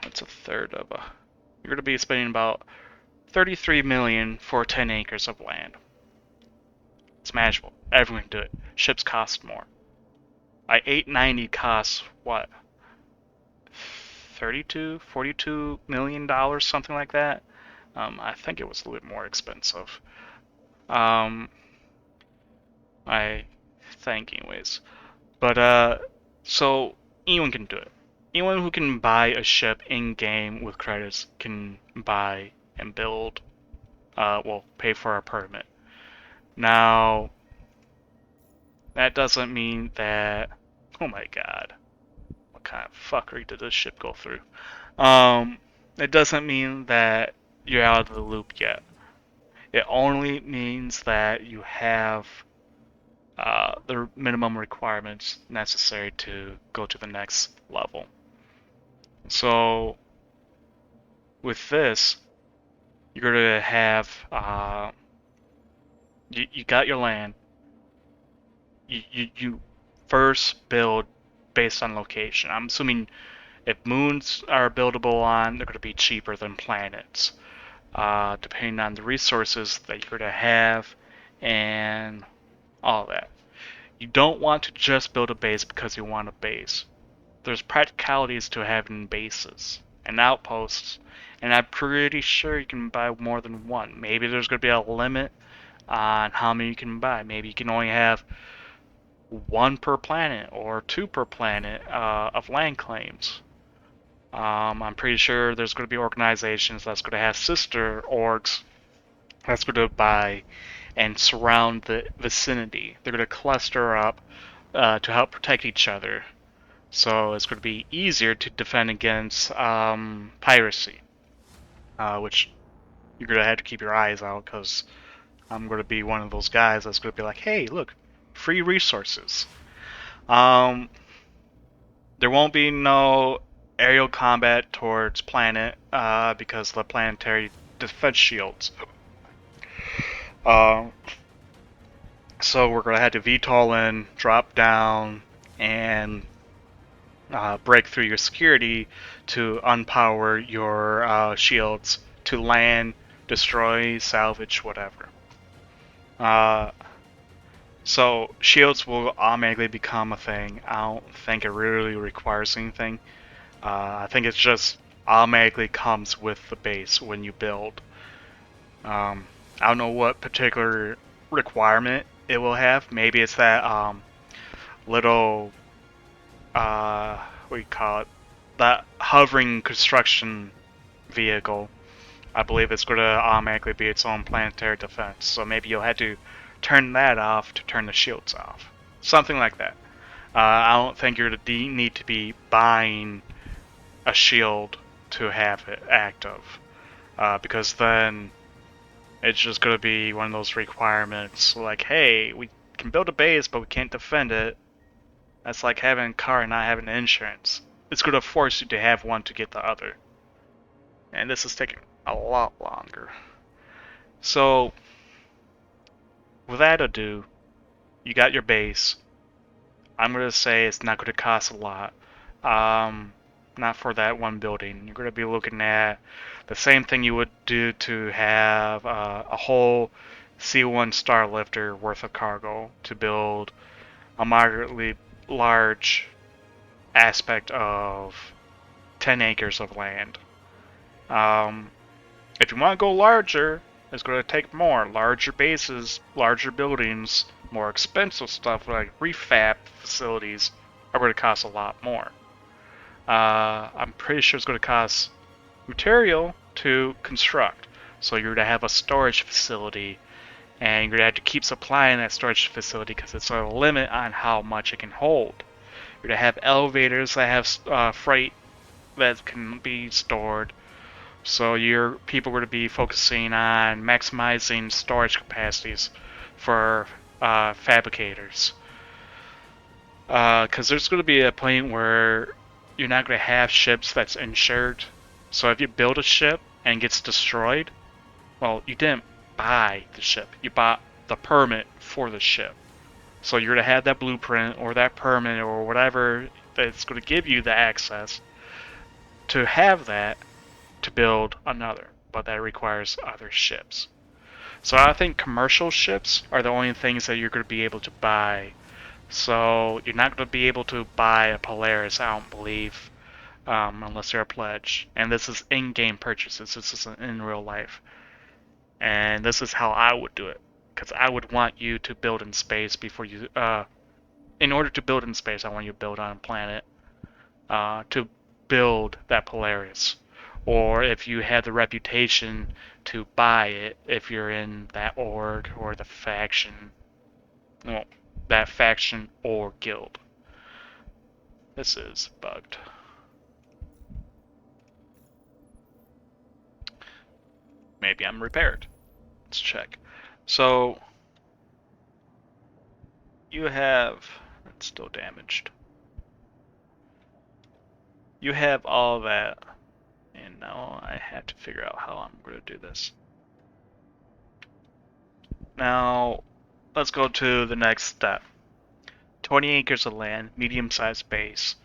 what's a third of a? You're going to be spending about 33 million for 10 acres of land. It's manageable. Everyone can do it. Ships cost more. 890 costs what? 42 million dollars, something like that. I think it was a little bit more expensive. I think, anyways. But so anyone can do it. Anyone who can buy a ship in game with credits can buy and build. Well, pay for a permit. Now, that doesn't mean that. Oh my god. What kind of fuckery did this ship go through? It doesn't mean that you're out of the loop yet. It only means that you have the minimum requirements necessary to go to the next level. So, with this, you're going to have, you got your land. You first build based on location. I'm assuming if moons are buildable on, they're going to be cheaper than planets, depending on the resources that you're going to have and all that. You don't want to just build a base because you want a base. There's practicalities to having bases and outposts, and I'm pretty sure you can buy more than one. Maybe there's going to be a limit on how many you can buy. Maybe you can only have 1 per planet or 2 per planet of land claims. I'm pretty sure there's going to be organizations that's going to have sister orgs that's going to buy and surround the vicinity. They're going to cluster up to help protect each other. So it's going to be easier to defend against piracy, which you're going to have to keep your eyes out, because I'm going to be one of those guys that's going to be like, hey, look, free resources. Um, there won't be no aerial combat towards planet because of the planetary defense shields. Uh, so we're gonna have to VTOL in, drop down, and break through your security to unpower your shields to land, destroy, salvage, whatever. So shields will automatically become a thing. I don't think it really requires anything. I think it's just automatically comes with the base when you build. I don't know what particular requirement it will have. Maybe it's that little what do you call it? That hovering construction vehicle. I believe it's going to automatically be its own planetary defense. So maybe you'll have to turn that off to turn the shields off. Something like that. I don't think you're to need to be buying a shield to have it active. Because then it's just going to be one of those requirements like, hey, we can build a base, but we can't defend it. That's like having a car and not having insurance. It's going to force you to have one to get the other. And this is taking a lot longer. So, without ado, you got your base. I'm going to say it's not going to cost a lot. Not for that one building. You're going to be looking at the same thing you would do to have a whole C1 Starlifter worth of cargo to build a moderately large aspect of 10 acres of land. If you want to go larger, it's going to take more. Larger bases, larger buildings, more expensive stuff like refab facilities are going to cost a lot more. I'm pretty sure it's going to cost material to construct. So you're going to have a storage facility, and you're going to have to keep supplying that storage facility because it's a limit on how much it can hold. You're going to have elevators that have freight that can be stored. So your people are going to be focusing on maximizing storage capacities for fabricators. Because there's going to be a point where you're not going to have ships that's insured. So if you build a ship and gets destroyed, well, you didn't buy the ship. You bought the permit for the ship. So you're going to have that blueprint or that permit or whatever that's going to give you the access to have that to build another. But that requires other ships. So I think commercial ships are the only things that you're going to be able to buy. So you're not going to be able to buy a Polaris, I don't believe, unless you're a pledge. And this is in-game purchases. This isn't in real life. And this is how I would do it. Because I would want you to build in space before you... in order to build in space, I want you to build on a planet to build that Polaris. Or if you have the reputation to buy it, if you're in that org or the faction... Well, that faction or guild. This is bugged. Maybe I'm repaired. Let's check. So you have... It's still damaged. You have all that. And now I have to figure out how I'm going to do this. Now, let's go to the next step. 20 acres of land, medium-sized base.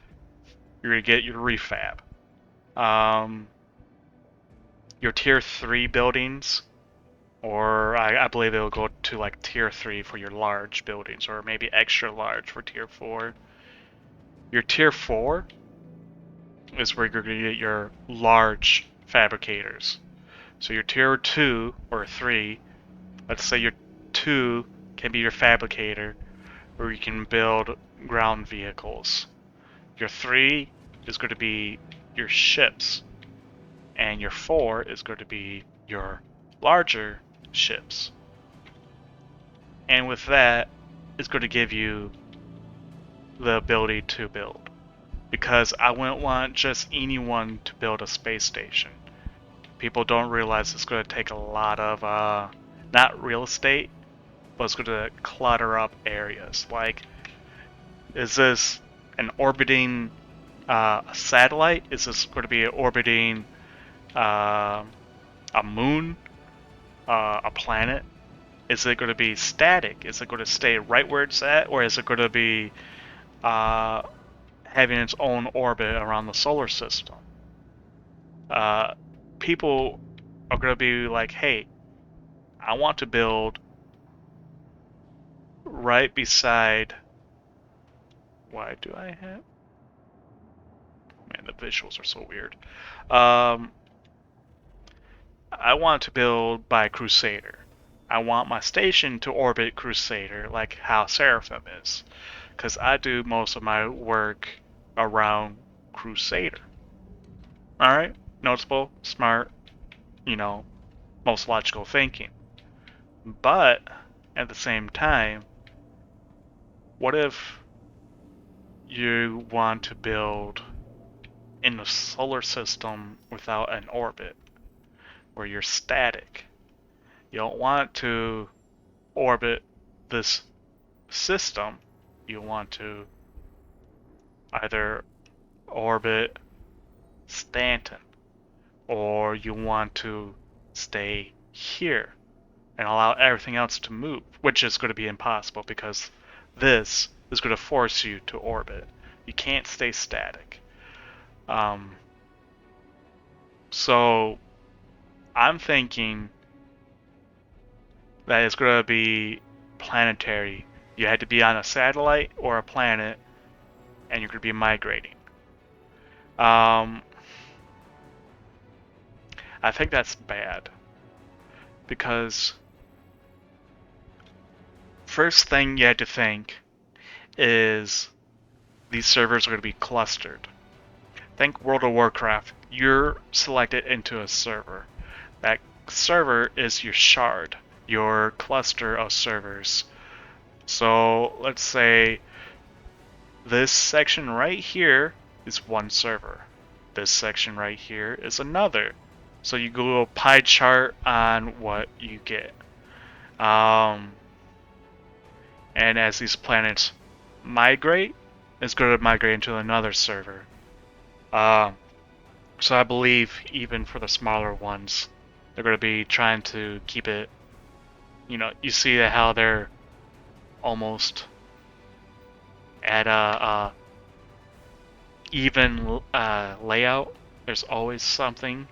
You're going to get your refab. Your tier 3 buildings, or I believe it will go to like tier 3 for your large buildings, or maybe extra large for tier 4. Your tier 4 is where you're going to get your large fabricators. So your tier 2 or 3, let's say your 2 can be your fabricator, where you can build ground vehicles. Your 3 is going to be your ships, and your 4 is going to be your larger ships. And with that, it's going to give you the ability to build. Because I wouldn't want just anyone to build a space station. People don't realize it's going to take a lot of, not real estate, but it's going to clutter up areas. Like, is this an orbiting satellite? Is this going to be orbiting uh, a moon, a planet? Is it going to be static? Is it going to stay right where it's at, or is it going to be uh, having its own orbit around the solar system? Uh, People are going to be like, hey, I want to build right beside. Why do I have? Man, the visuals are so weird. Um, I want to build by Crusader. I want my station to orbit Crusader like how Seraphim is. Because I do most of my work around Crusader. Alright? Noticeable, smart, most logical thinking. But, at the same time, what if you want to build in the solar system without an orbit, where you're static? You don't want to orbit this system. You want to either orbit Stanton, or you want to stay here and allow everything else to move, which is going to be impossible because this is going to force you to orbit. You can't stay static. So I'm thinking that it's going to be planetary. You had to be on a satellite or a planet, and you're going to be migrating. I think that's bad because first thing you had to think is these servers are going to be clustered. Think World of Warcraft. You're selected into a server. That server is your shard, your cluster of servers. So let's say this section right here is one server. This section right here is another. So you go a pie chart on what you get. And as these planets migrate, it's going to migrate into another server. So I believe even for the smaller ones, they're going to be trying to keep it. You see how they're almost at a even layout. There's always something,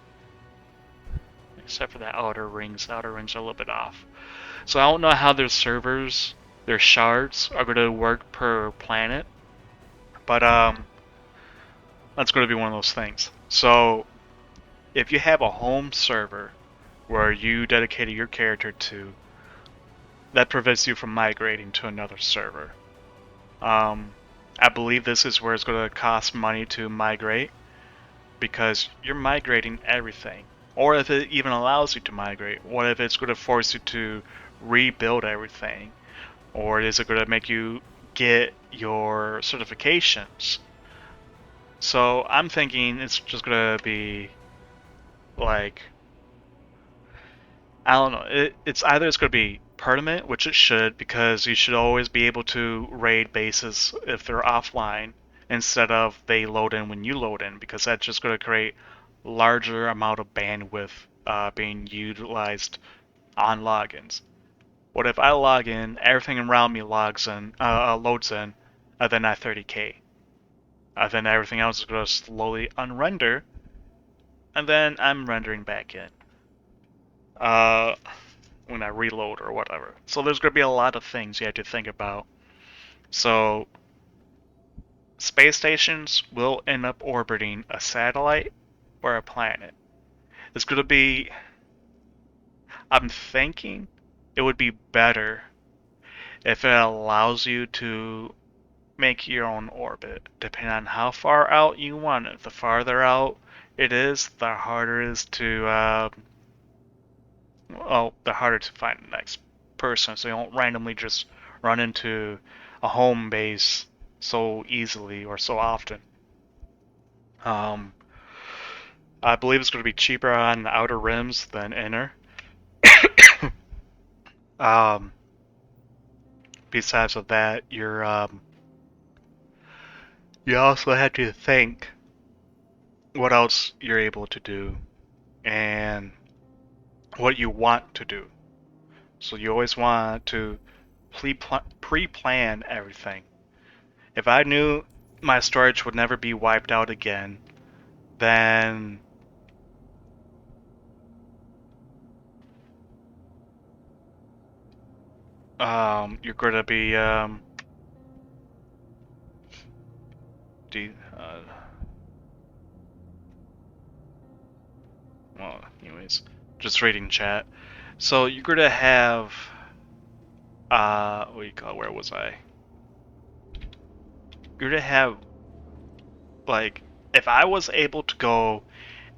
except for the outer rings. The outer rings are a little bit off. So I don't know how their servers, their shards, are going to work per planet, but that's going to be one of those things. So if you have a home server where you dedicated your character to, that prevents you from migrating to another server. I believe this is where it's going to cost money to migrate, because you're migrating everything. Or if it even allows you to migrate, what if it's going to force you to rebuild everything? Or is it going to make you get your certifications? So I'm thinking it's just going to be like, I don't know. It's either it's going to be permanent, which it should, because you should always be able to raid bases if they're offline instead of they load in when you load in, because that's just going to create larger amount of bandwidth being utilized on logins. What if I log in, everything around me loads in, and then I 30k, then everything else is going to slowly unrender, and then I'm rendering back in. When I reload or whatever. So there's going to be a lot of things you have to think about. So space stations will end up orbiting a satellite or a planet. It's going to be, I'm thinking it would be better if it allows you to make your own orbit, depending on how far out you want it. The farther out it is, the harder it is to the harder to find the next person, so you don't randomly just run into a home base so easily or so often. I believe it's going to be cheaper on the outer rims than inner. um, besides of that, you also have to think what else you're able to do and what you want to do. So you always want to pre-plan everything. If I knew my storage would never be wiped out again, then you're gonna be de well, anyways, just reading chat. So you're gonna have what do you call it? Where was I? You're gonna have like if I was able to go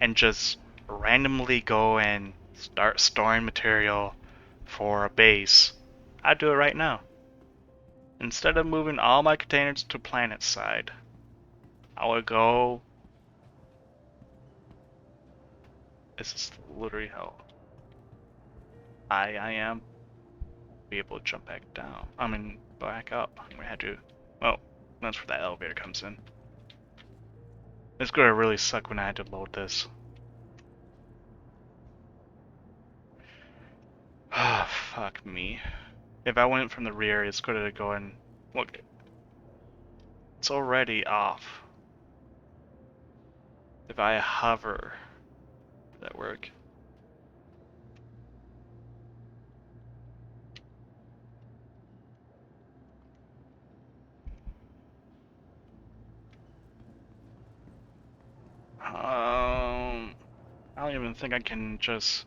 and just randomly go and start storing material for a base, I'd do it right now. Instead of moving all my containers to planet side, I would go. This is literally how I am. Be able to jump back down. I mean, back up. We had to. Well, that's where that elevator comes in. It's gonna really suck when I had to load this. Ah, fuck me. If I went from the rear, it's gonna go and look. It's already off. If I hover, does that work? I don't even think I can just.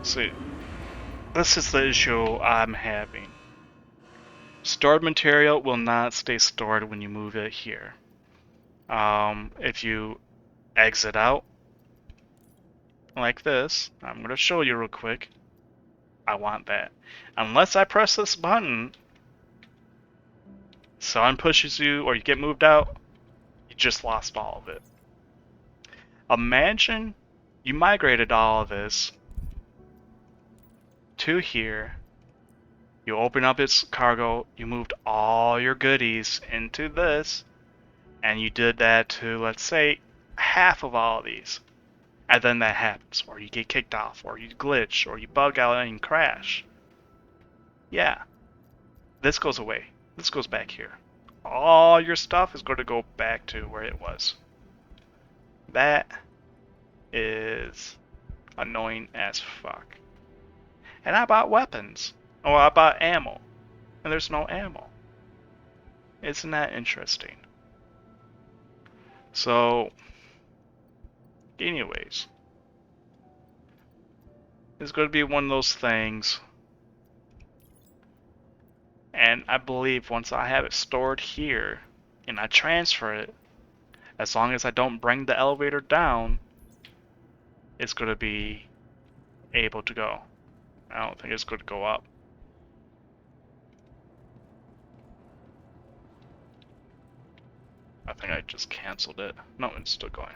See, this is the issue I'm having. Stored material will not stay stored when you move it here. If you exit out like this, I'm going to show you real quick. I want that. Unless I press this button, someone pushes you or you get moved out, you just lost all of it. Imagine you migrated all of this to here. You open up its cargo, you moved all your goodies into this, and you did that to, let's say, half of all of these. And then that happens, or you get kicked off, or you glitch, or you bug out and crash. Yeah, this goes away. This goes back here. All your stuff is going to go back to where it was. That is annoying as fuck. And I bought weapons. Or I bought ammo. And there's no ammo. Isn't that interesting? So, anyways. It's going to be one of those things. And I believe once I have it stored here, and I transfer it, as long as I don't bring the elevator down, it's going to be able to go. I don't think it's going to go up. I think I just canceled it. No, it's still going.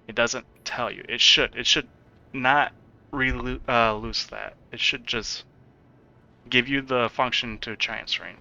It doesn't tell you. It should. It should not loose that. It should just give you the function to transferring.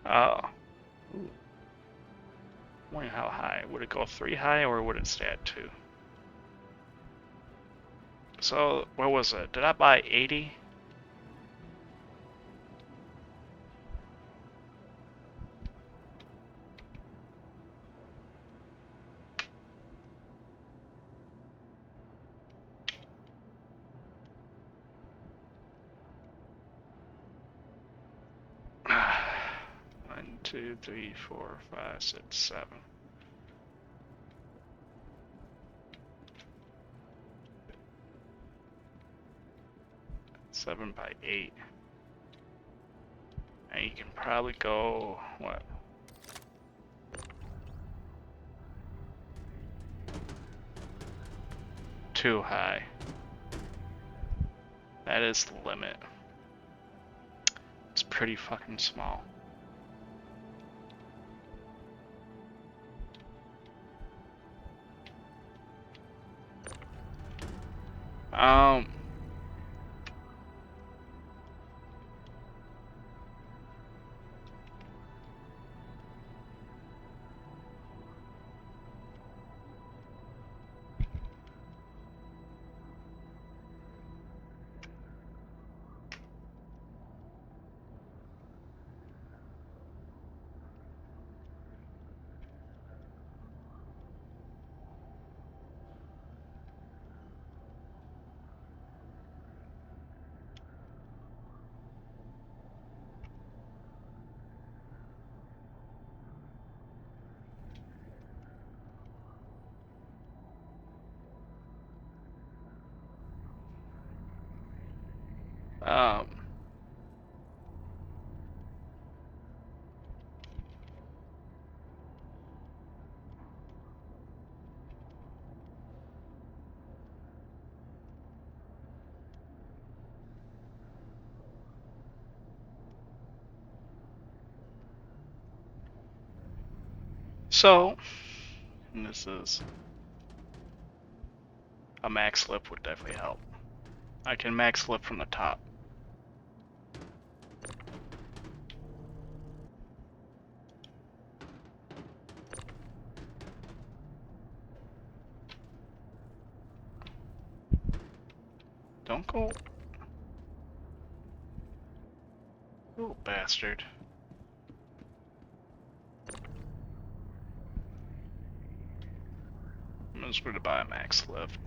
Oh. Ooh. Wondering how high. Would it go 3 high or would it stay at 2? So, what was it? Did I buy 80? One, 2, 3, 4, 5, 6, 7. 7 by 8. And you can probably go, what? Too high. That is the limit. It's pretty fucking small. Um, um, so, and this is a max lift would definitely help. I can max lift from the top. Don't go. Little bastard. I'm just going to buy a max lift.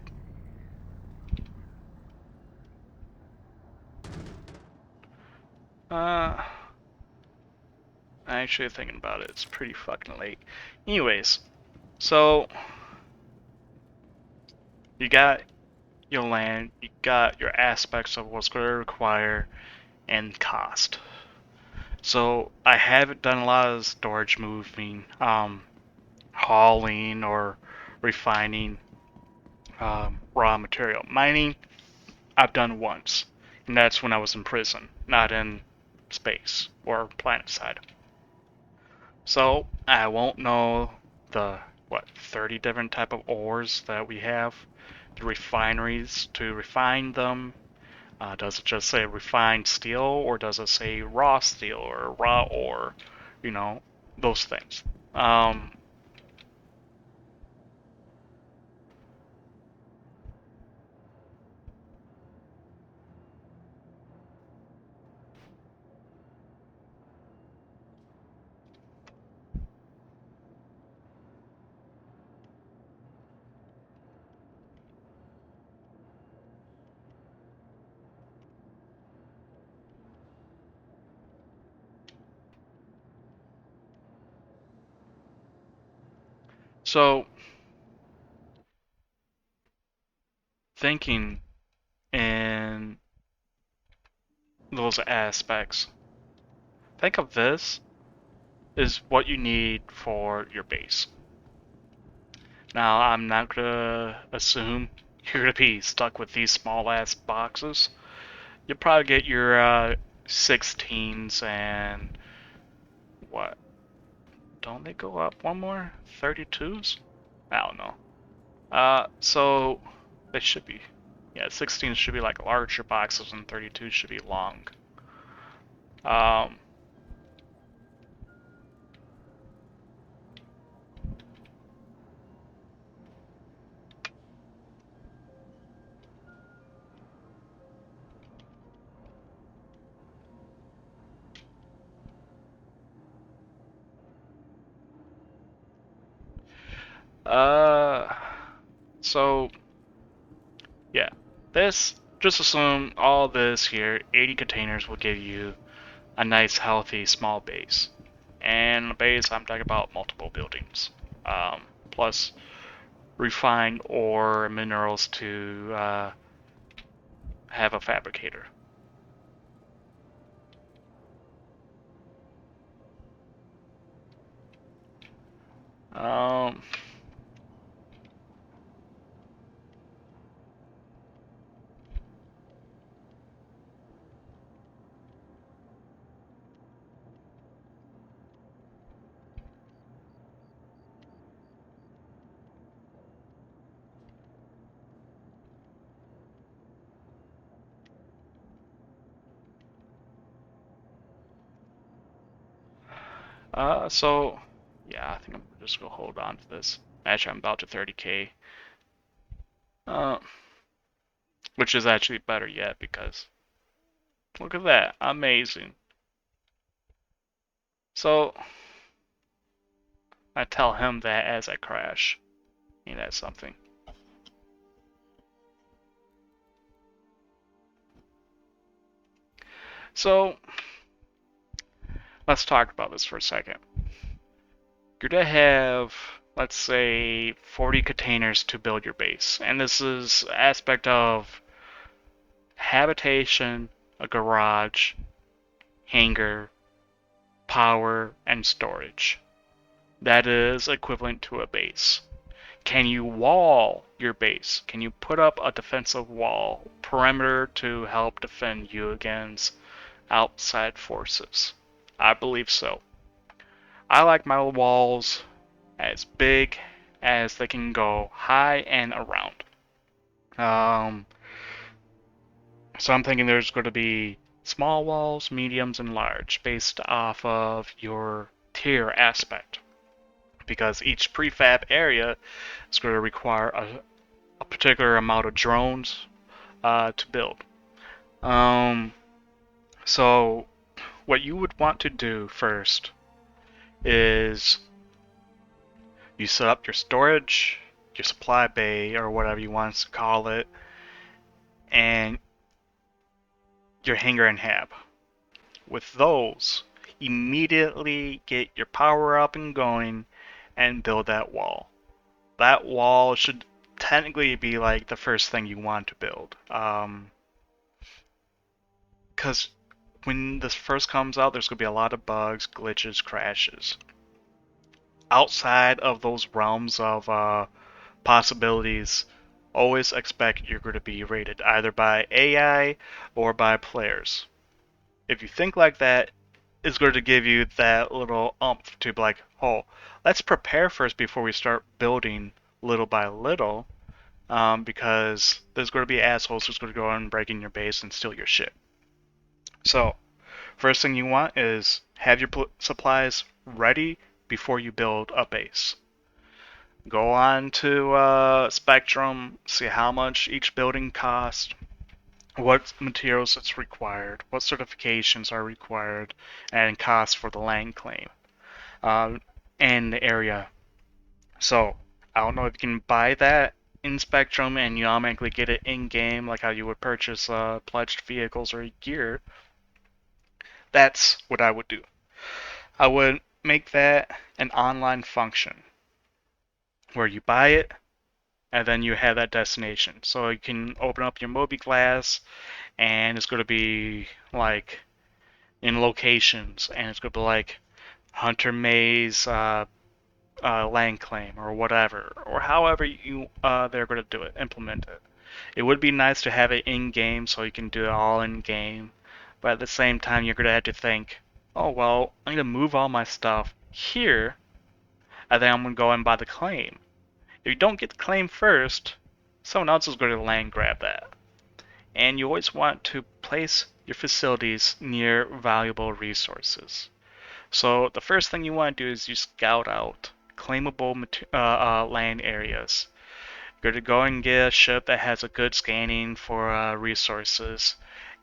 Actually thinking about it, it's pretty fucking late. Anyways, so you got your land, you got your aspects of what's going to require and cost. So I haven't done a lot of storage moving, hauling or refining raw material. Mining, I've done once, and that's when I was in prison, not in space or planet side. So I won't know the 30 different type of ores that we have, the refineries to refine them. Does it just say refined steel, or does it say raw steel or raw ore? You know, those things. Um, so thinking in those aspects, think of this is what you need for your base. Now, I'm not gonna assume you're gonna be stuck with these small ass boxes. You'll probably get your 16s and what? Don't they go up one more? 32s? I don't know. So they should be. Yeah, 16s should be like larger boxes and 32s should be long. Um, uh, so yeah, this, just assume all this here, 80 containers will give you a nice, healthy, small base. And a base, I'm talking about multiple buildings, plus refined ore minerals to have a fabricator. Um, so yeah, I think I'm just gonna hold on to this. Actually, I'm about to 30k. Uh, which is actually better yet because look at that, amazing. So I tell him that as I crash. Ain't that something? So let's talk about this for a second. You're gonna have, let's say, 40 containers to build your base, and this is aspect of habitation, a garage, hangar, power, and storage. That is equivalent to a base. Can you wall your base? Can you put up a defensive wall, perimeter to help defend you against outside forces? I believe so. I like my walls as big as they can go, high and around. Um, so I'm thinking there's going to be small walls, mediums, and large based off of your tier aspect. Because each prefab area is going to require a particular amount of drones to build. Um, so what you would want to do first is you set up your storage, your supply bay, or whatever you want to call it, and your hangar and hab. With those, immediately get your power up and going and build that wall. That wall should technically be like the first thing you want to build. Because when this first comes out, there's going to be a lot of bugs, glitches, crashes. Outside of those realms of possibilities, always expect you're going to be rated either by AI or by players. If you think like that, it's going to give you that little umph to be like, oh, let's prepare first before we start building little by little, because there's going to be assholes who's going to go and break in your base and steal your shit. So, first thing you want is have your supplies ready before you build a base. Go on to Spectrum, see how much each building costs, what materials it's required, what certifications are required, and costs for the land claim uh, and the area. So I don't know if you can buy that in Spectrum and you automatically get it in game, like how you would purchase pledged vehicles or gear. That's what I would do. I would make that an online function where you buy it and then you have that destination. So you can open up your mobiGlas and it's going to be like in locations and it's going to be like Hunter Maze land claim or whatever, or however you they're going to do it, implement it. It would be nice to have it in game so you can do it all in game, but at the same time you're going to have to think, oh well, I'm going to move all my stuff here, and then I'm going to go and buy the claim. If you don't get the claim first, someone else is going to land grab that. And you always want to place your facilities near valuable resources. So the first thing you want to do is you scout out claimable land areas. You're going to go and get a ship that has a good scanning for resources,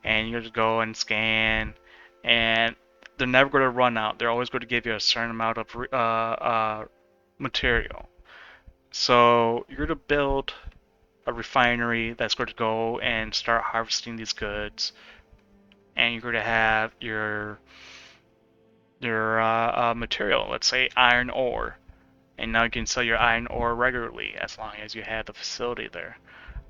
and you're going to go and scan, and they're never going to run out. They're always going to give you a certain amount of material. So you're going to build a refinery that's going to go and start harvesting these goods, and you're going to have your material, let's say iron ore, and now you can sell your iron ore regularly as long as you have the facility there.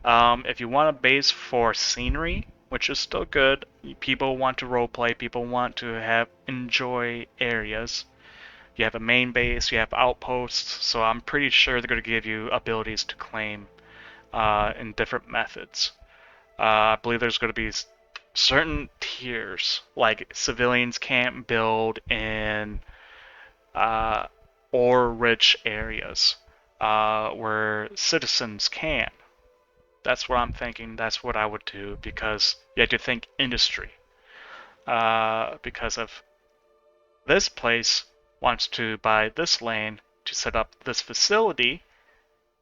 If you want a base for scenery, which is still good, people want to roleplay, people want to have enjoy areas. You have a main base, you have outposts, so I'm pretty sure they're going to give you abilities to claim in different methods. I believe there's going to be certain tiers, like civilians can't build in uh, ore-rich areas, where citizens can. That's what I'm thinking. That's what I would do because you have to think industry. Because of this place wants to buy this land to set up this facility.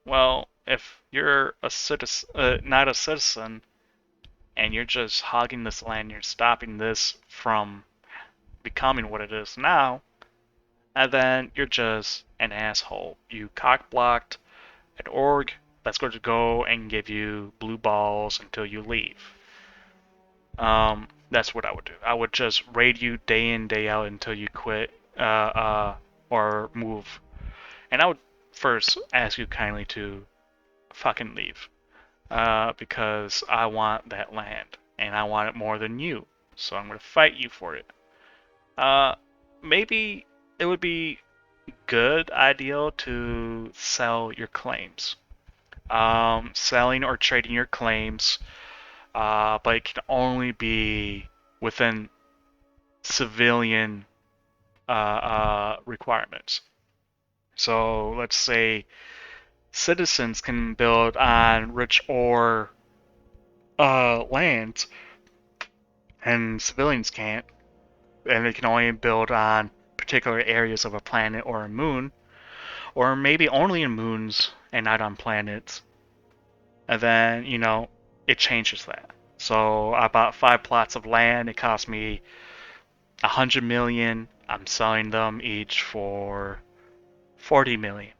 Well, if you're a citizen, not a citizen, and you're just hogging this land, you're stopping this from becoming what it is now, and then you're just an asshole. You cockblocked an org that's going to go and give you blue balls until you leave. That's what I would do. I would just raid you day in, day out until you quit or move. And I would first ask you kindly to fucking leave. Because I want that land, and I want it more than you. So I'm going to fight you for it. Maybe it would be good, ideal to sell your claims. Selling or trading your claims, but it can only be within civilian requirements. So let's say citizens can build on rich ore lands, and civilians can't, and they can only build on particular areas of a planet or a moon, or maybe only in moons and not on planets. And then, it changes that. So I bought 5 plots of land. It cost me 100 million. I'm selling them each for 40 million.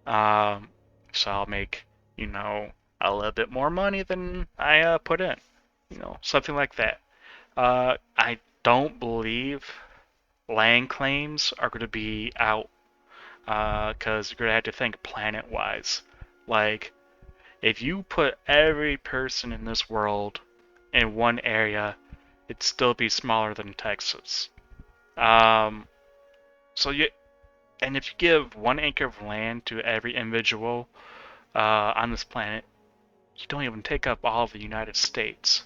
Um, so I'll make, a little bit more money than I put in. Something like that. I don't believe land claims are going to be out because you're going to have to think planet-wise. Like, if you put every person in this world in one area, it'd still be smaller than Texas. Um, so and if you give 1 acre of land to every individual on this planet, you don't even take up all of the United States.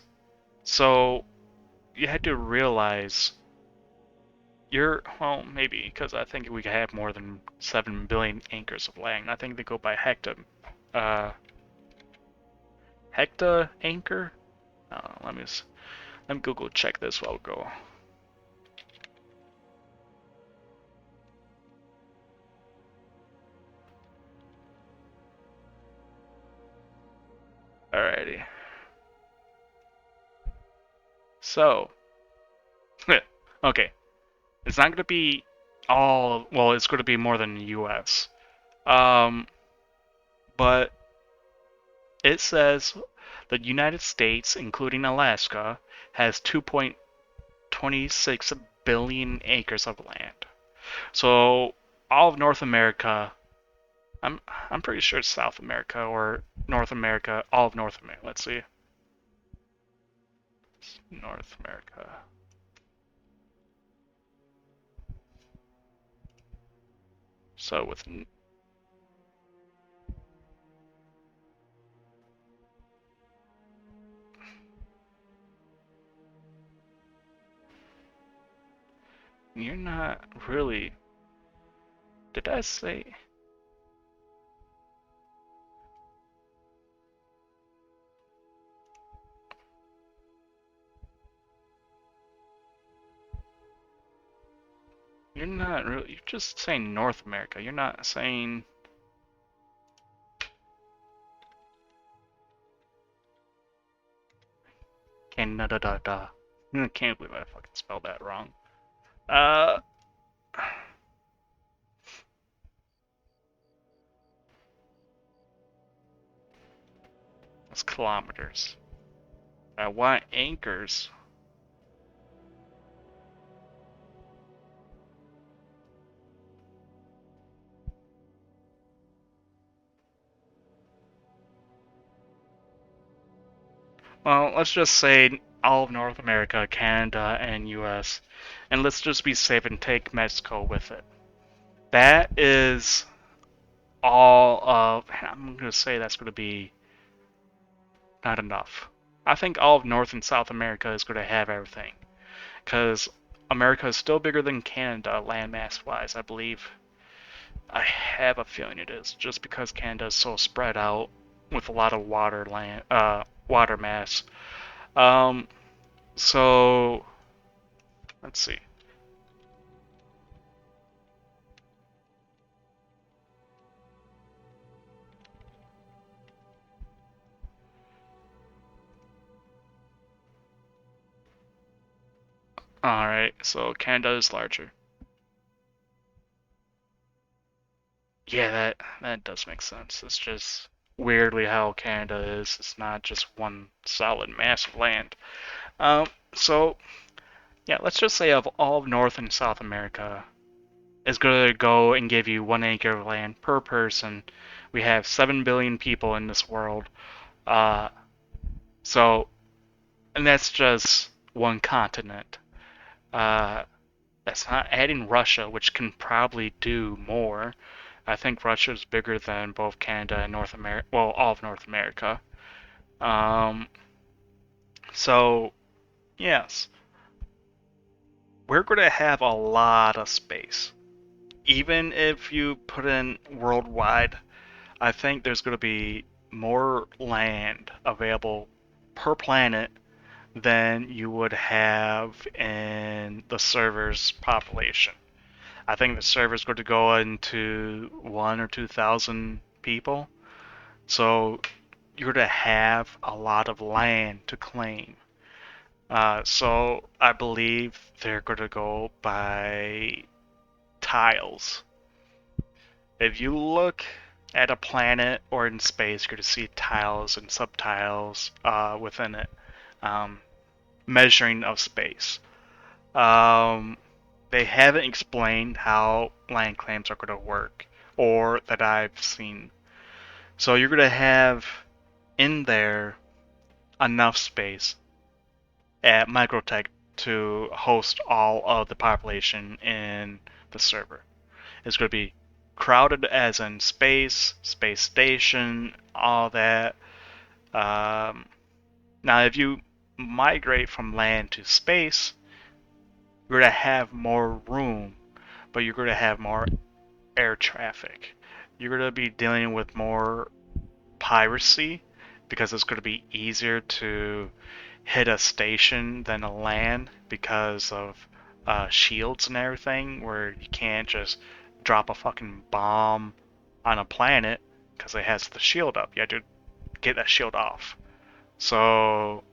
So you had to realize well, maybe, because I think we have more than 7 billion acres of land. I think they go by uh, hecta acre? Let me Google check this while we go. Alrighty. So, okay. It's not going to be well, it's going to be more than the US. Um, but it says the United States, including Alaska, has 2.26 billion acres of land. So all of North America, I'm pretty sure it's South America or North America, all of North America. Let's see. North America. So with you're not really. Did I say? You're not really. You're just saying North America. You're not saying. Canada. I can't believe I fucking spelled that wrong. Uh. That's kilometers. I want acres. Well, let's just say all of North America, Canada, and US. And let's just be safe and take Mexico with it. That is all of. I'm going to say that's going to be not enough. I think all of North and South America is going to have everything. Because America is still bigger than Canada, landmass wise, I believe. I have a feeling it is, just because Canada is so spread out with a lot of water mass. Um, so let's see. All right, so Canada is larger. Yeah, that does make sense. It's just weirdly how Canada is. It's not just one solid mass of land. So yeah, let's just say of all of North and South America, is going to go and give you 1 acre of land per person. We have 7 billion people in this world. Uh, so, and that's just one continent. Uh, that's not adding Russia, which can probably do more. I think Russia is bigger than both Canada and North America. Well, all of North America. Um, so, yes, we're going to have a lot of space. Even if you put in worldwide, I think there's going to be more land available per planet than you would have in the server's population. I think the server's going to go into 1 or 2 thousand people, so you're going to have a lot of land to claim. So I believe they're going to go by tiles. If you look at a planet or in space, you're going to see tiles and subtiles within it, um, measuring of space. Um, they haven't explained how land claims are going to work, or that I've seen. So you're going to have in there enough space at Microtech to host all of the population in the server. It's going to be crowded as in space, space station, all that. Um, Now, if you migrate from land to space, you're going to have more room, but you're going to have more air traffic. You're going to be dealing with more piracy because it's going to be easier to hit a station than a land because of shields and everything, where you can't just drop a fucking bomb on a planet because it has the shield up. You have to get that shield off. So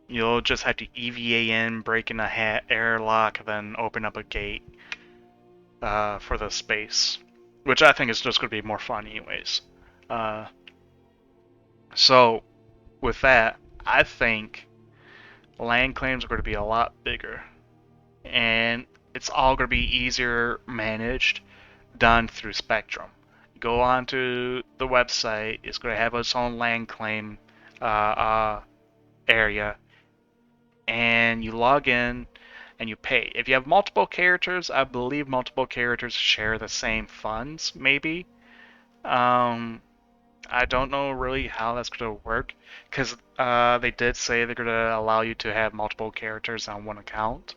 you'll just have to EVA in, break in a airlock, then open up a gate for the space, which I think is just going to be more fun, anyways. Uh, so with that, I think land claims are going to be a lot bigger, and it's all going to be easier managed, done through Spectrum. Go onto the website; it's going to have its own land claim area, and you log in and you pay. If you have multiple characters, I believe multiple characters share the same funds, maybe. Um, I don't know really how that's going to work because they did say they're going to allow you to have multiple characters on one account.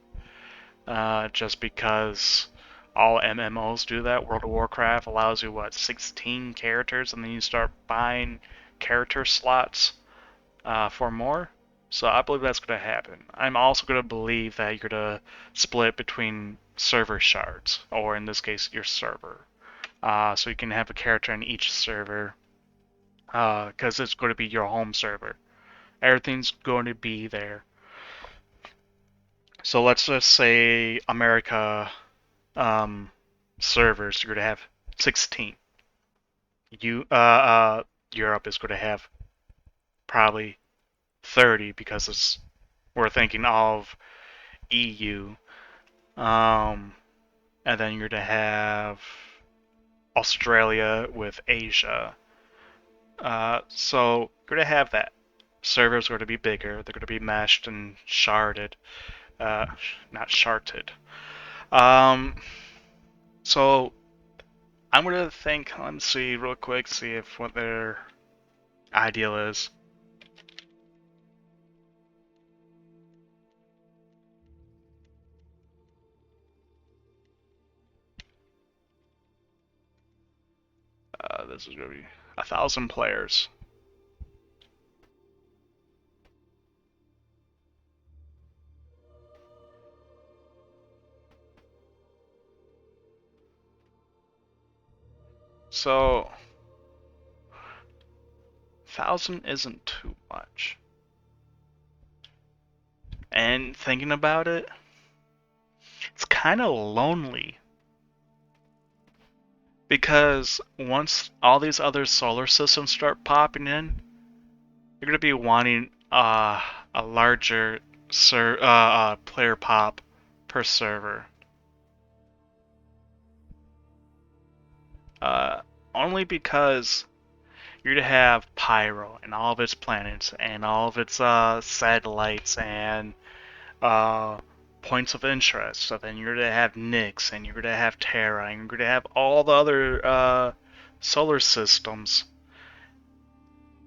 Just because all MMOs do that. World of Warcraft allows you, what, 16 characters, and then you start buying character slots for more. So I believe that's going to happen. I'm also going to believe that you're going to split between server shards, or in this case, your server. So you can have a character in each server, because it's going to be your home server. Everything's going to be there. So let's just say America servers, you're going to have 16. You, Europe is going to have probably 30 because we're thinking of EU. Um, and then you're to have Australia with Asia. So you're to have that. servers are going to be bigger. They're going to be meshed and sharded. Not sharded. Um, so I'm going to think, let's see real quick, see if what their ideal is. This is going to be 1,000 players. So 1,000 isn't too much. And thinking about it, it's kind of lonely. Because once all these other solar systems start popping in, you're going to be wanting a larger player pop per server. Uh, Only because you're going to have Pyro and all of its planets and all of its satellites and uh, points of interest. So then you're going to have Nyx and you're going to have Terra and you're going to have all the other solar systems.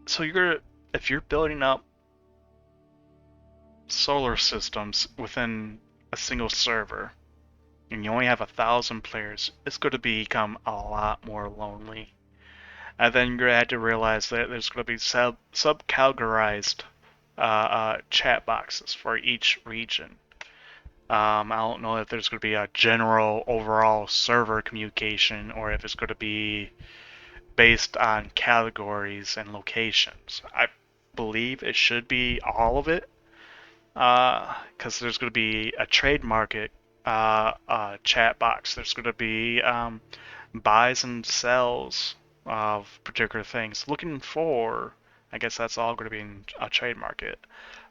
So if you're building up solar systems within a single server and you only have 1,000 players, it's going to become a lot more lonely. And then you're going to have to realize that there's going to be sub-categorized chat boxes for each region. I don't know if there's going to be a general overall server communication or if it's going to be based on categories and locations. I believe it should be all of it, because there's going to be a trade market chat box. There's going to be buys and sells of particular things. Looking for, I guess that's all going to be in a trade market.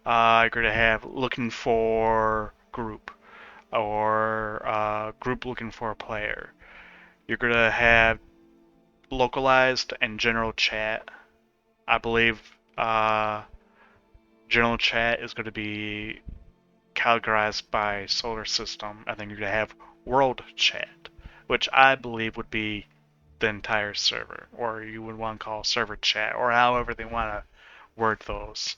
You're going to have looking for group or group looking for a player. You're going to have localized and general chat. I believe general chat is going to be categorized by solar system. I think you're going to have world chat, which I believe would be the entire server, or you would want to call server chat, or however they want to word those.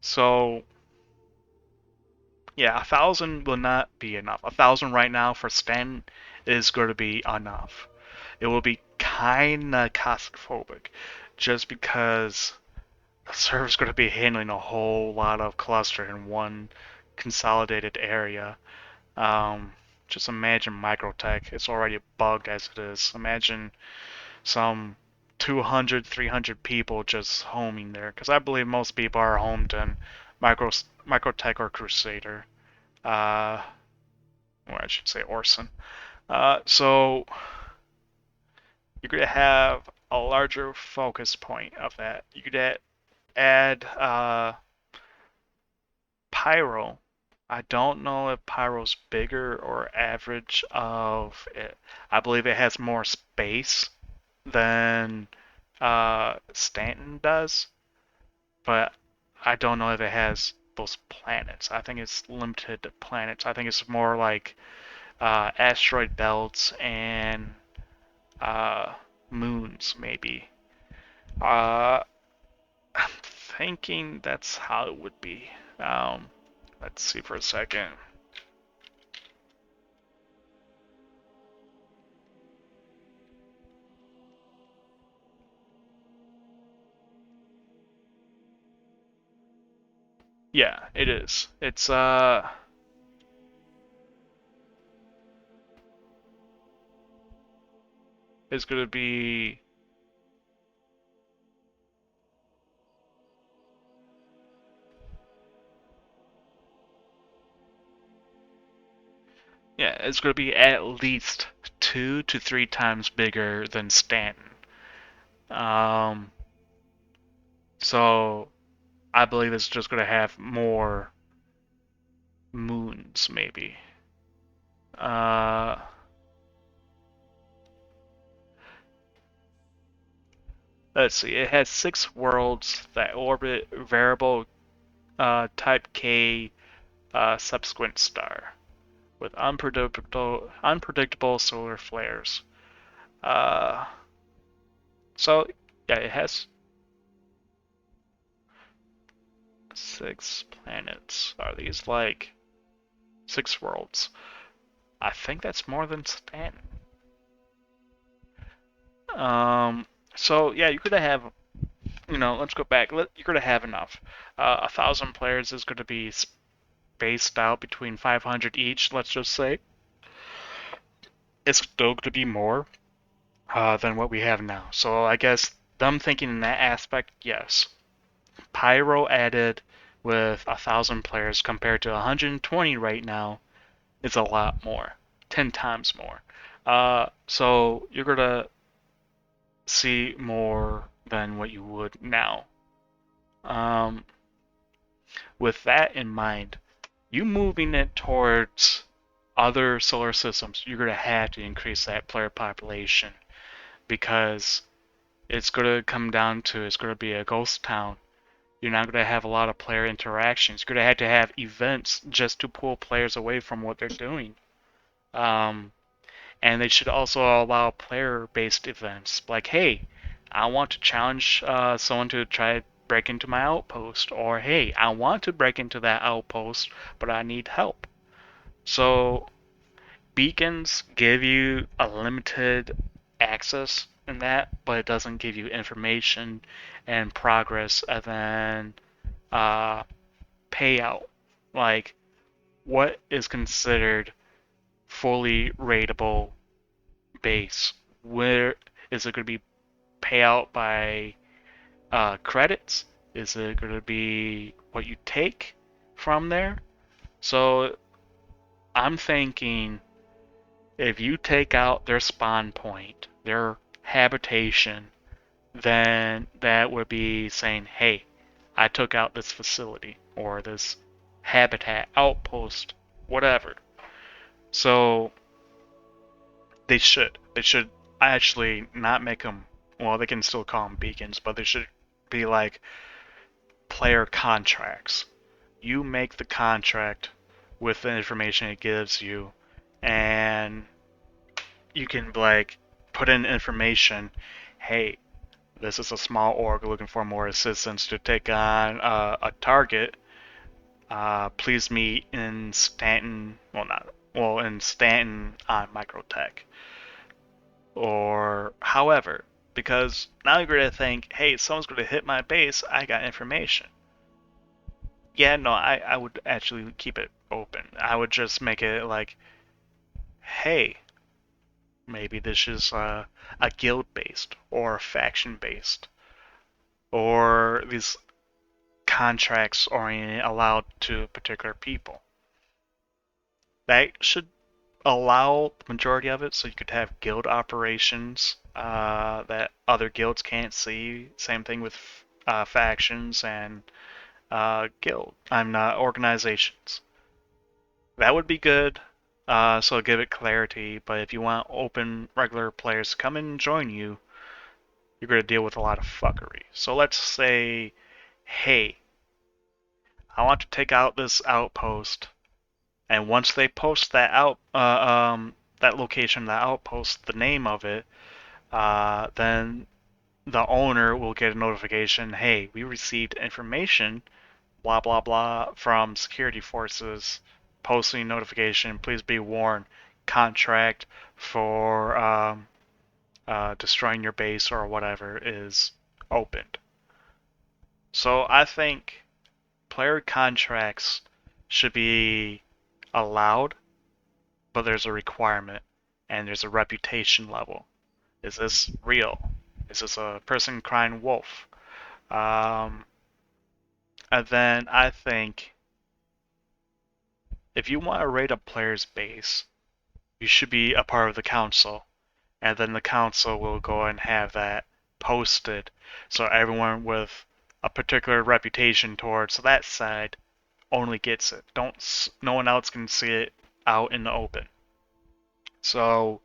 So, yeah, 1,000 will not be enough. 1,000 right now for Stanton is going to be enough. It will be kinda claustrophobic, just because the server's going to be handling a whole lot of cluster in one consolidated area. Just imagine Microtech. It's already bugged as it is. Imagine some 200, 300 people just homing there. Because I believe most people are homed in Microtech or Crusader. Or I should say Orson. So you're going to have a larger focus point of that. You could add Pyro. I don't know if Pyro's bigger or average of it. I believe it has more space than Stanton does, but I don't know if it has those planets. I think it's limited to planets. I think it's more like asteroid belts and uh, moons, maybe. I'm thinking that's how it would be. Um, let's see for a second. Yeah, it is. It's gonna be, yeah, it's gonna be at least 2 to 3 times bigger than Stanton. Um, so I believe it's just gonna have more moons, maybe. Uh, Let's see, it has 6 worlds that orbit variable type K subsequent star with unpredictable solar flares. Uh, so yeah, it has 6 planets. Are these like 6 worlds? I think that's more than Stanton. Um, so yeah, you could have, let's go back. You're gonna have enough. 1,000 players is gonna be spaced out between 500 each. Let's just say it's still gonna be more than what we have now. So I guess them thinking in that aspect, yes. Pyro added with 1,000 players compared to 120 right now is a lot more, 10 times more. So you're gonna see more than what you would now. Um, with that in mind, you moving it towards other solar systems, you're gonna have to increase that player population because it's gonna come down to it's gonna be a ghost town. You're not gonna have a lot of player interactions. You're gonna have events just to pull players away from what they're doing. Um, and they should also allow player-based events like, hey, I want to challenge someone to try break into my outpost, or hey, I want to break into that outpost, but I need help. So beacons give you a limited access in that, but it doesn't give you information and progress, and then uh, payout. Like, what is considered fully rateable base? Where is it going to be payout by credits? Is it going to be what you take from there? So I'm thinking if you take out their spawn point, their habitation, then that would be saying, hey, I took out this facility or this habitat, outpost, whatever. So they should. They should actually not make them. Well, they can still call them beacons, but they should be like player contracts. You make the contract with the information it gives you, and you can like put in information. Hey, this is a small org looking for more assistance to take on a target. Please meet in Stanton. Well, not well in Stanton on Microtech. Or however, because now you're going to think, hey, someone's going to hit my base, I got information. Yeah, no, I would actually keep it open. I would just make it like, hey, maybe this is a guild based or a faction based, or these contracts oriented allowed to particular people. That should allow the majority of it so you could have guild operations that other guilds can't see. Same thing with factions and I'm not organizations. That would be good. So give it clarity. But if you want open regular players to come in and join you, you're going to deal with a lot of fuckery. So let's say, hey, I want to take out this outpost, and once they post that location, that outpost, the name of it, then the owner will get a notification. Hey, we received information, blah blah blah, from security forces. Posting notification. Please be warned. Contract for destroying your base or whatever is opened. So I think player contracts should be allowed, but there's a requirement and there's a reputation level. Is this real? Is this a person crying wolf? Um, and then I think if you want to rate a player's base, you should be a part of the council, and then the council will go and have that posted so everyone with a particular reputation towards that side only gets it. Don't no one else can see it out in the open. So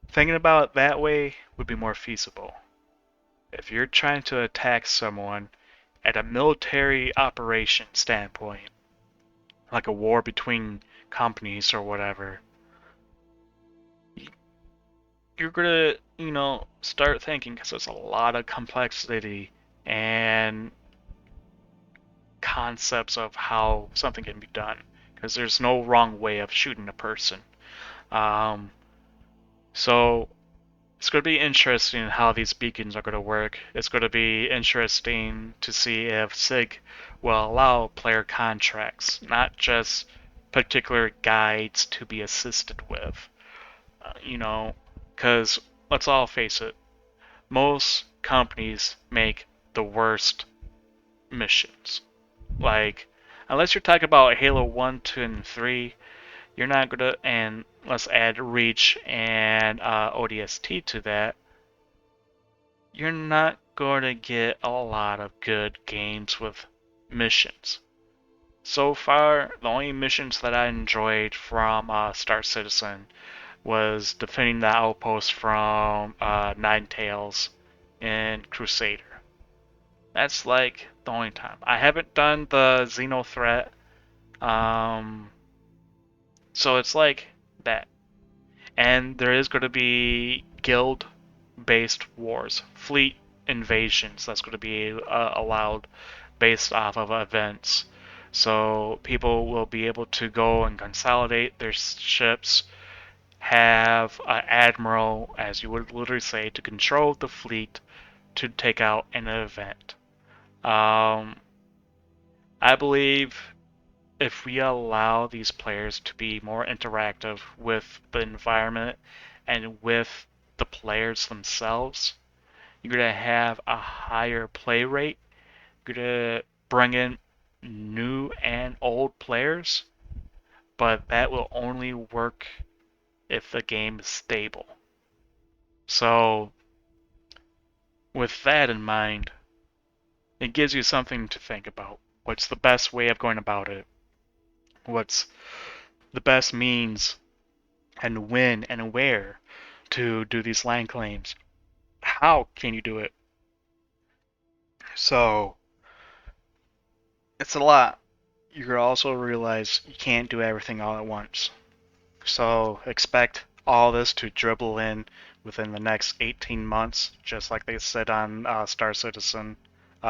thinking about it that way would be more feasible. If you're trying to attack someone at a military operation standpoint, like a war between companies or whatever, you're gonna, start thinking because there's a lot of complexity and concepts of how something can be done. Because there's no wrong way of shooting a person. Um, so it's going to be interesting how these beacons are going to work. It's going to be interesting to see if SIG will allow player contracts, not just particular guides to be assisted with. Because let's all face it, most companies make the worst missions. Like, unless you're talking about Halo 1, 2, and 3, you're not gonna, and let's add Reach and ODST to that, you're not going to get a lot of good games with missions. So far, the only missions that I enjoyed from Star Citizen was defending the outpost from Ninetales and Crusader. That's like the only time. I haven't done the Xeno threat, um, so it's like that. And there is going to be guild based wars, fleet invasions that's going to be allowed based off of events. So people will be able to go and consolidate their ships, have an admiral, as you would literally say, to control the fleet to take out an event. Um, I believe if we allow these players to be more interactive with the environment and with the players themselves, you're going to have a higher play rate. You're going to bring in new and old players, but that will only work if the game is stable. So, with that in mind, it gives you something to think about. What's the best way of going about it? What's the best means and when and where to do these land claims? How can you do it? So, it's a lot. You also realize you can't do everything all at once. So, expect all this to dribble in within the next 18 months, just like they said on Star Citizen. They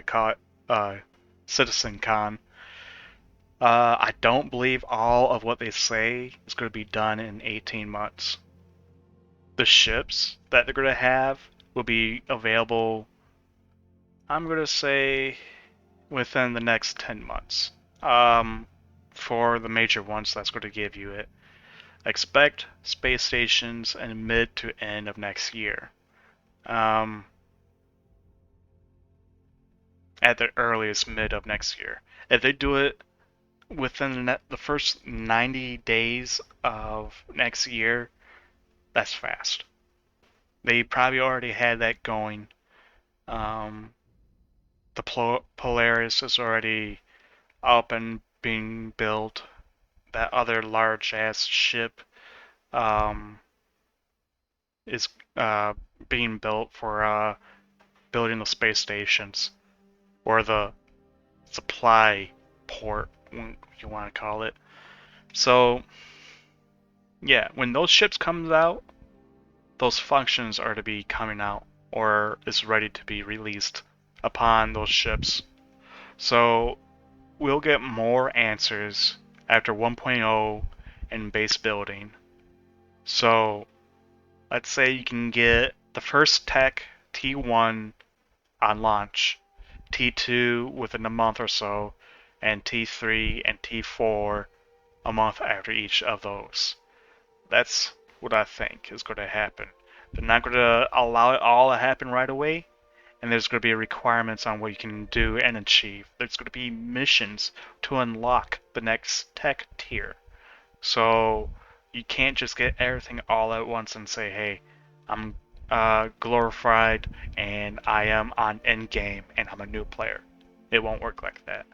call it Citizen Con. I don't believe all of what they say is going to be done in 18 months. The ships that they're going to have will be available, I'm going to say, within the next 10 months. For the major ones, that's going to give you it. Expect space stations in mid to end of next year. Um, at the earliest, mid of next year. If they do it within the first 90 days of next year, that's fast. They probably already had that going. Um, the Polaris is already up and being built. That other large ass ship um, is being built for building the space stations or the supply port, you want to call it. So, yeah, when those ships comes out, those functions are to be coming out or is ready to be released upon those ships. So, we'll get more answers after 1.0 and base building. So, let's say you can get the first tech T1 on launch, T2 within a month or so, and T3 and T4 a month after each of those. That's what I think is going to happen. They're not going to allow it all to happen right away, and there's going to be requirements on what you can do and achieve. There's going to be missions to unlock the next tech tier. So you can't just get everything all at once and say, hey, I'm glorified and I am on endgame and I'm a new player. It won't work like that.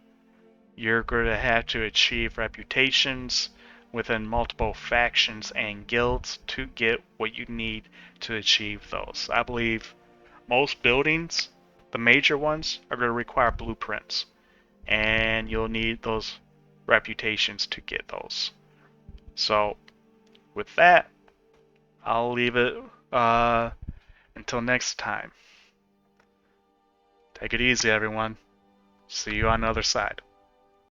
You're going to have to achieve reputations within multiple factions and guilds to get what you need to achieve those. I believe most buildings, the major ones, are going to require blueprints, and you'll need those reputations to get those. So, with that, I'll leave it until next time. Take it easy, everyone. See you on the other side.